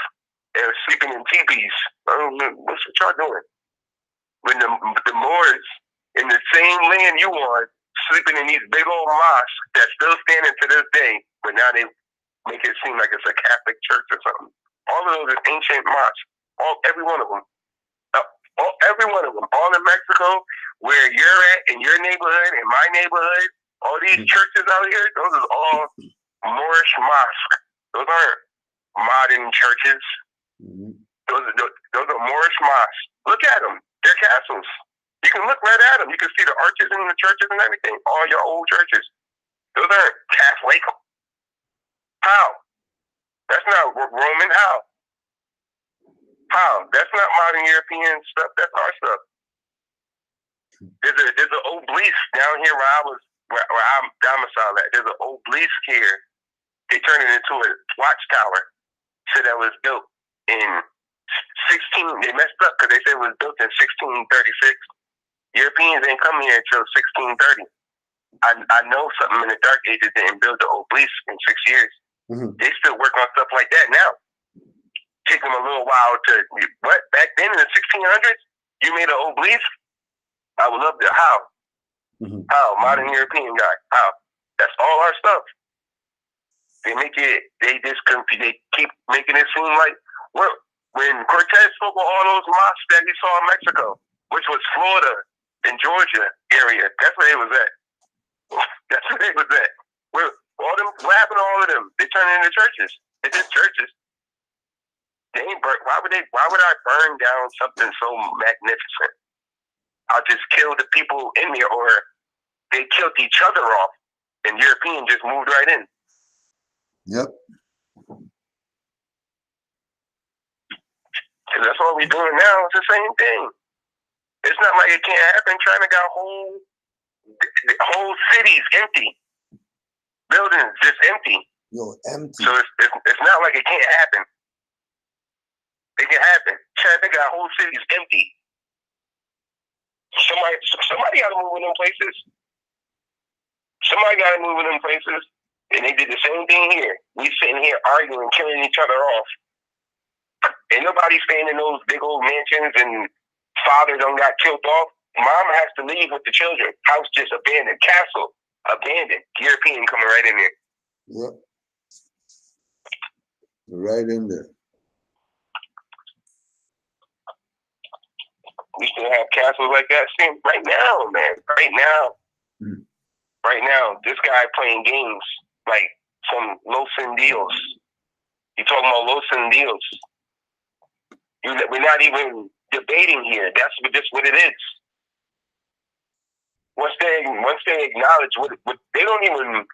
and sleeping in teepees. What's what y'all doing? When the Moors in the same land you are, sleeping in these big old mosques that's still standing to this day, but now they make it seem like it's a Catholic church or something. All of those are ancient mosques. Every one of them. Every one of them. All in Mexico, where you're at, in your neighborhood, in my neighborhood, all these churches out here, those are all Moorish mosques. Those aren't modern churches. Those are Moorish mosques. Look at them. They're castles. You can look right at them. You can see the arches in the churches and everything. All your old churches. Those aren't Catholic. How? That's not Roman. How? That's not modern European stuff. That's our stuff. There's an obelisk down here where I'm domiciled at. There's an obelisk here. They turned it into a watchtower. So that was built in 16. They messed up because they said it was built in 1636. Europeans ain't come here until 1630. I know something in the Dark Ages didn't build the obelisk in 6 years. They still work on stuff like that now. Take them a little while to what? Back then in the 1600s, you made an obelisk. I would love to. How? How? Modern European guy. How? That's all our stuff. They make it. They keep making it seem like when Cortez spoke of all those mosques that he saw in Mexico, which was Florida and Georgia area. That's where they was at. That's where they was at. What happened to all of them? They turned into churches. They're just churches. They ain't why would I burn down something so magnificent? I'll just kill the people in there, or they killed each other off, and Europeans just moved right in. Yep. Because that's what we're doing now. It's the same thing. It's not like it can't happen. China got whole cities empty. Buildings just empty. Empty. So it's not like it can't happen. It can happen. China got whole cities empty. Somebody got to move in them places. Somebody got to move in them places. And they did the same thing here. We sitting here arguing, killing each other off. Ain't nobody staying in those big old mansions, and father done got killed off. Mom has to leave with the children. House just abandoned. Castle abandoned. European coming right in there. Yep. Right in there. We still have castles like that. See, right now, man. Right now. Right now, this guy playing games like some low-sin deals. You talking about low-sin deals. We're not even debating here. That's just what it is. Once they acknowledge what they don't even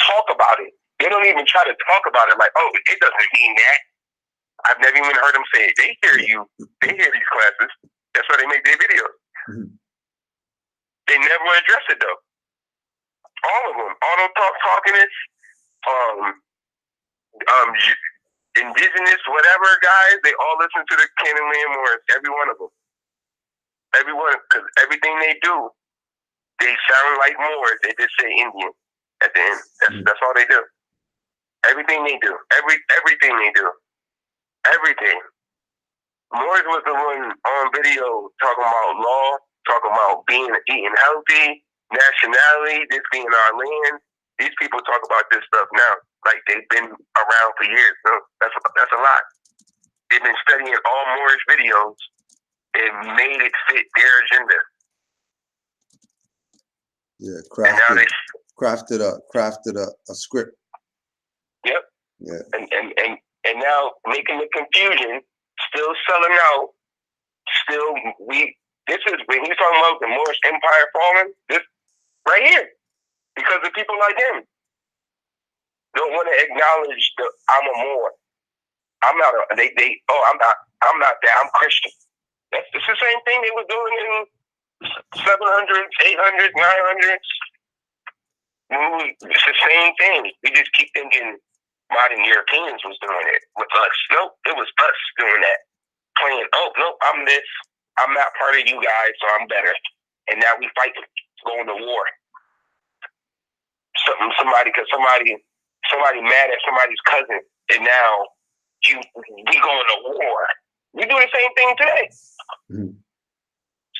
talk about it. They don't even try to talk about it like, oh, it doesn't mean that. I've never even heard them say it. They hear you. They hear these classes. That's why they make their videos. They never address it though. All of them. All those talkinists, Indigenous, whatever guys, they all listen to the Canaanland Moors. Every one of them. Everyone, because everything they do, they sound like Moors. They just say Indian at the end. That's all they do. Everything they do. Everything they do. Everything. Moors was the one on video talking about law, talking about eating healthy, nationality, this being our land. These people talk about this stuff now, like they've been around for years. So that's a lot. They've been studying all Moorish videos and made it fit their agenda. Yeah, crafted a script. Yep. Yeah. And now making the confusion, still selling out, this is when he's talking about the Moorish Empire falling, this right here. Because of people like him. Don't want to acknowledge that I'm a Moor. I'm not I'm not that, I'm Christian. It's the same thing they were doing in 700s, 800s, 900s. It's the same thing. We just keep thinking modern Europeans was doing it with us. Nope, it was us doing that. Playing, oh, nope, I'm this. I'm not part of you guys, so I'm better. And now we fight, going to war. Somebody mad at somebody's cousin, and now we going to war. We do the same thing today. Mm-hmm.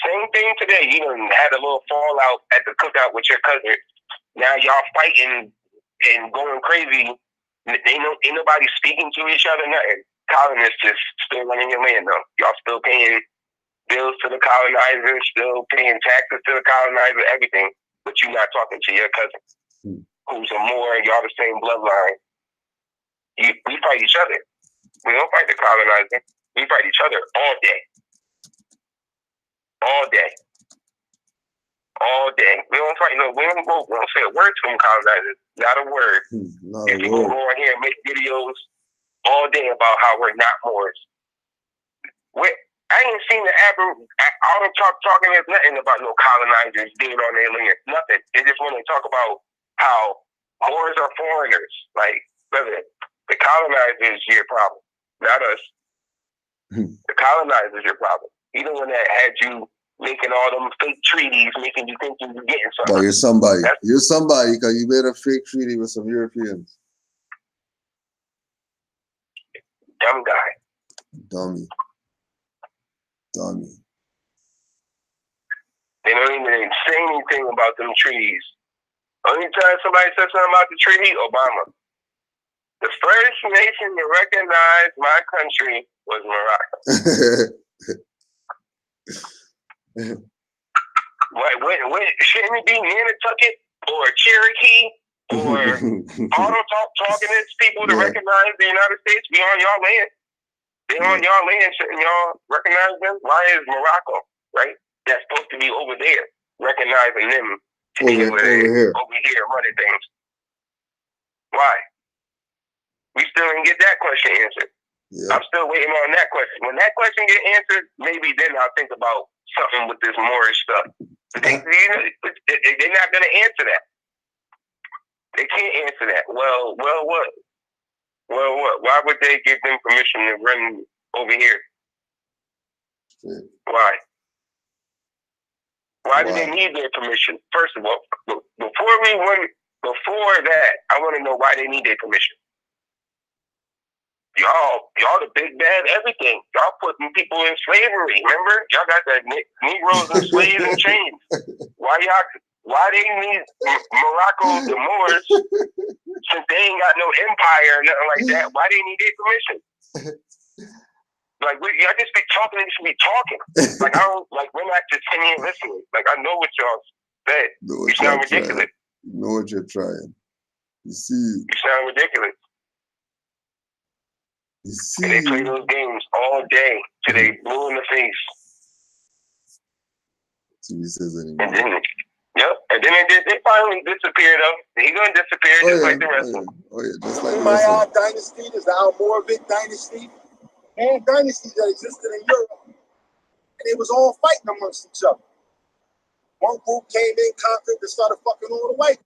Same thing today. You done had a little fallout at the cookout with your cousin. Now y'all fighting and going crazy. Ain't nobody speaking to each other. Nothing. Colonists just still running your land though. Y'all still paying bills to the colonizers, still paying taxes to the colonizer, everything. But you're not talking to your cousin, who's a Moor, and y'all the same bloodline. We fight each other. We don't fight the colonizer. We fight each other all day. All day. All day. We don't fight. No, we don't say a word to them colonizers. Not a word. If you go on here and make videos all day about how we're not Moors. I ain't seen the all the talking is nothing about no colonizers being on their land. Nothing. They just want to talk about how Moors are foreigners. Like, brother, the colonizers is your problem, not us. The colonizers is your problem. He the one that had you making all them fake treaties, making you think you were getting something. But you're somebody. You're somebody because you made a fake treaty with some Europeans. Dumb guy. Dummy. They don't even say anything about them treaties. Only time somebody says something about the treaty, Obama. The first nation to recognize my country was Morocco. Shouldn't it be Nantucket or Cherokee or all them talking people to recognize the United States? Be on y'all land. They on y'all land, shouldn't y'all recognize them? Why is Morocco, right? That's supposed to be over there, recognizing them over here running things. Why? We still didn't get that question answered. Yeah. I'm still waiting on that question. When that question get answered, maybe then I'll think about something with this Moorish stuff. But they're not going to answer that. They can't answer that. Well, what? Well, what? Why would they give them permission to run over here? Why? Why do they need their permission? First of all, before that, I want to know why they need their permission. Y'all the big bad everything. Y'all putting people in slavery. Remember? Y'all got that Negroes and slaves and chains. Why they need Morocco, the Moors, since they ain't got no empire or nothing like that? Why they need their permission? Like y'all just be talking and just be talking. Like we're not just sitting here listening. Like I know what y'all said. You sound ridiculous. You know what you're trying. You see. You sound ridiculous. And they play those games all day till they blue in the face. So he says anymore. And then they finally disappeared. He gonna disappear just like the rest of them. Just like the Umayyad dynasty, there's the Almoravid dynasty, and dynasties that existed in Europe, and they was all fighting amongst each other. One group came in, conquered, and started fucking all the white.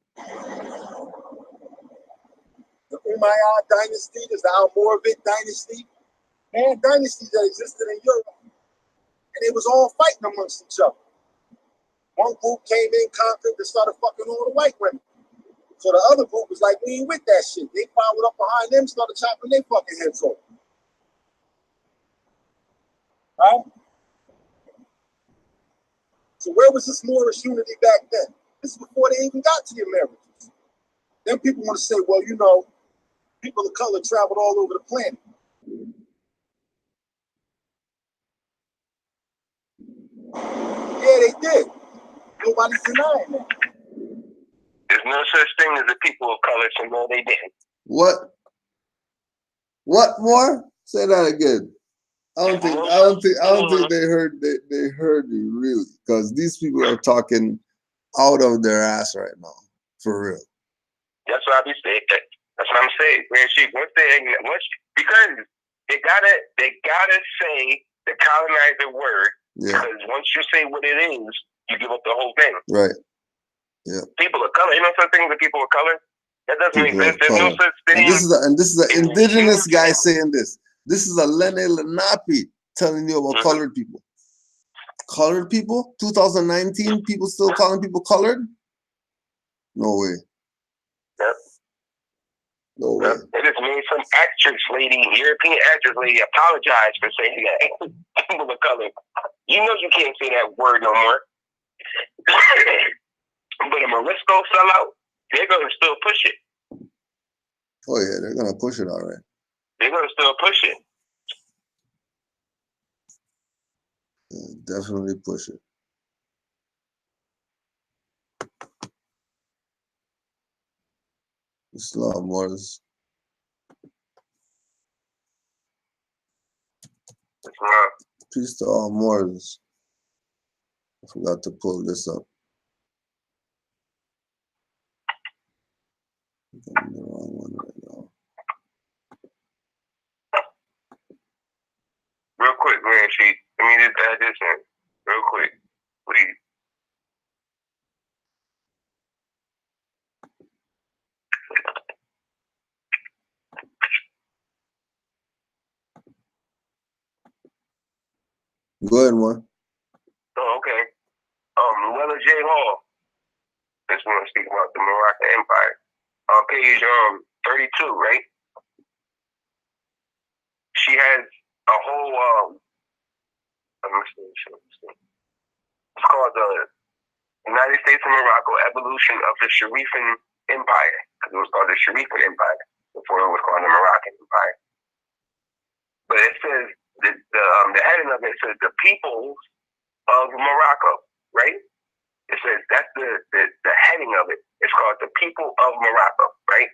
The Umayyad dynasty, there's the Almoravid dynasty, and dynasties that existed in Europe, and they was all fighting amongst each other. One group came in, conquered, and started fucking all the white women. So the other group was like, we ain't with that shit. They followed up behind them, started chopping their fucking heads off. Right? So where was this Moorish unity back then? This is before they even got to the Americas. Then people want to say, well, you know, people of color traveled all over the planet. Yeah, they did. Nobody's denying that. There's no such thing as the people of color, so no, they didn't. What? What more? Say that again. I don't think they heard you really, because these people are talking out of their ass right now, for real. That's what I be saying. That's what I'm saying. Because they gotta say the colonizer word. Yeah. Because once you say what it is, you give up the whole thing. Right. Yeah. People of color. You know such thing as people of color? That doesn't exist. There's no such thing. And this is an indigenous guy saying this. This is a Lene Lenape telling you about colored people. Colored people? 2019, people still calling people colored? No way. Yep. No way. It is made some European actress lady, apologize for saying that. People of color. You know you can't say that word no more. But a Morisco sellout, they're going to still push it. Oh yeah, they're going to push it, all right. They're going to still push it. Yeah, definitely push it. Islam wars. Peace to all Moors. I forgot to pull this up. I'm the wrong one right now. Real quick, Grand Chief. Let me just add this in. Real quick, please. Go ahead, man. Oh, okay. Luella J. Hall. This one speak about the Moroccan Empire. On page 32, right? She has a whole let me see. It's called the United States of Morocco Evolution of the Sharifan Empire, because it was called the Sharifan Empire before it was called the Moroccan Empire. But it says the heading of it says the peoples of Morocco, right? It says that's the heading of it. It's called the people of Morocco, right?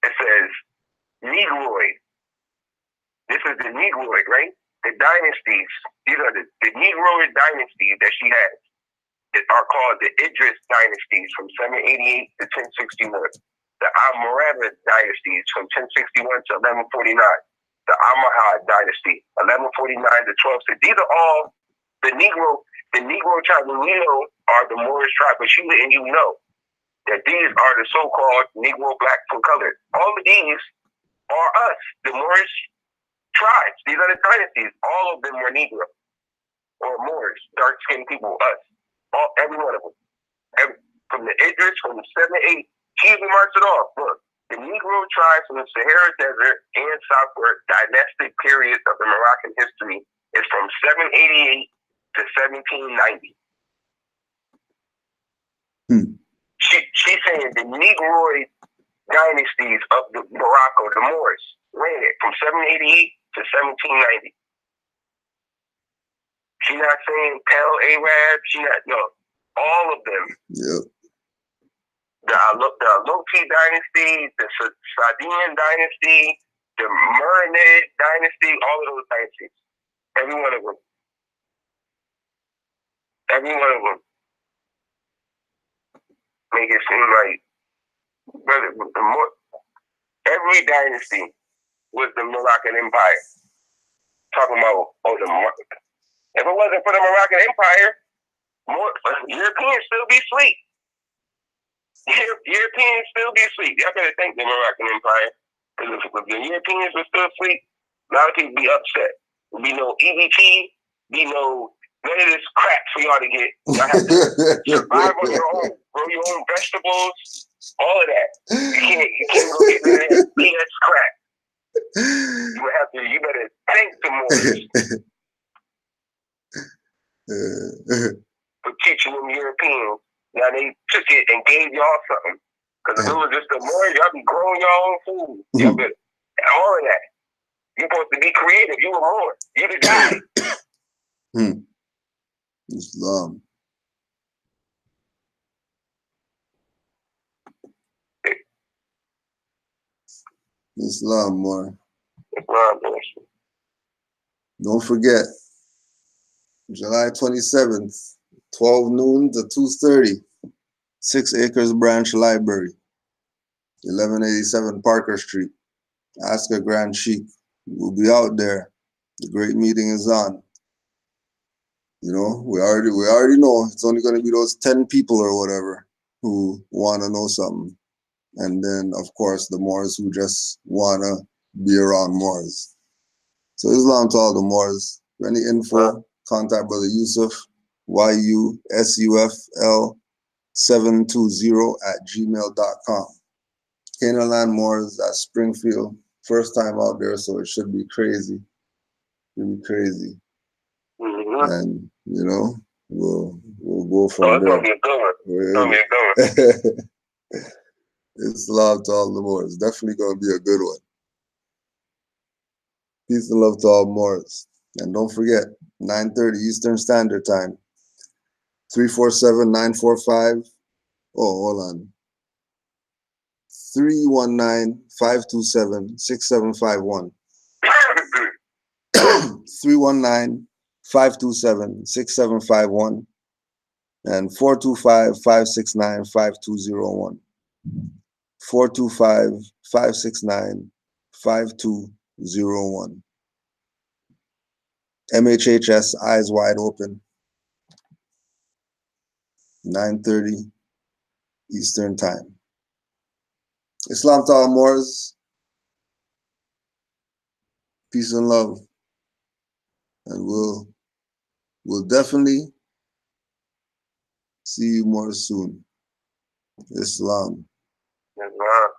It says Negroid. This is the Negroid, right? The dynasties. These are the Negroid dynasties that she has. Are called the Idris dynasties from 788 to 1061. The Almoravid dynasties from 1061 to 1149. The Almohad dynasty, 1149 to 1260. These are all the Negro tribe. We know are the Moorish tribe, but she letting you know that these are the so-called Negro black from colored. All of these are us, the Moorish tribes. These are the dynasties. All of them were Negro or Moorish, dark-skinned people, us. Every one of them. From the Idris, from the 7-8, she even marks it off. Look, the Negro tribes from the Sahara Desert and southward dynastic periods of the Moroccan history is from 788 to 1790. She's saying the Negroid dynasties of the Morocco, the Moors, ran it from 788 to 1790. She's not saying Pale Arab. All of them. Yep. The Loti dynasty, the Sardinian dynasty, the Marinid dynasty, all of those dynasties. Every one of them. Every one of them. Make it seem like, brother, every dynasty was the Moroccan Empire. Talking about, the Moroccan. If it wasn't for the Moroccan Empire, Europeans still be asleep. Europeans still be asleep. Y'all better thank the Moroccan Empire. Because if the Europeans were still asleep, a lot of people be upset. There'd be no EBT, none of this crap for y'all to get. Y'all have to survive on your own, grow your own vegetables, all of that. You can't go get that BS crap. You better thank the Moors. For teaching them Europeans. Now they took it and gave y'all something. Because if it was just the Moorish, y'all be growing your own food. Y'all be, all of that. You're supposed to be creative. You were Moor. You the guy. Islam. Islam, more. Islam, boy. Don't forget, July 27th, 12 noon to 2:30, 6 Acres Branch Library, 1187 Parker Street. Ask a Grand Sheik. We'll be out there. The great meeting is on. You know, we already know it's only going to be those 10 people or whatever who want to know something. And then, of course, the Moors who just want to be around Moors. So Islam to all the Moors. For any info, contact Brother Yusuf, YUSUFL720@gmail.com. Canaanland Moors at Springfield. First time out there, so it should be crazy. It'll be crazy. Mm-hmm. And, you know, we'll go from it's there. Gonna be a good one. It's gonna be a good one. Islam to all the Moors. Definitely going to be a good one. Peace and love to all Moors. And don't forget, 9:30 Eastern Standard Time. 347-945. Oh, hold on. 319-527-6751. 319-527-6751. And 425-569-5201. 425-569-5201. MHHS Eyes Wide Open. 9:30 Eastern Time. Islam to all Moors. Peace and love. And we'll definitely see you more soon. Islam. Islam.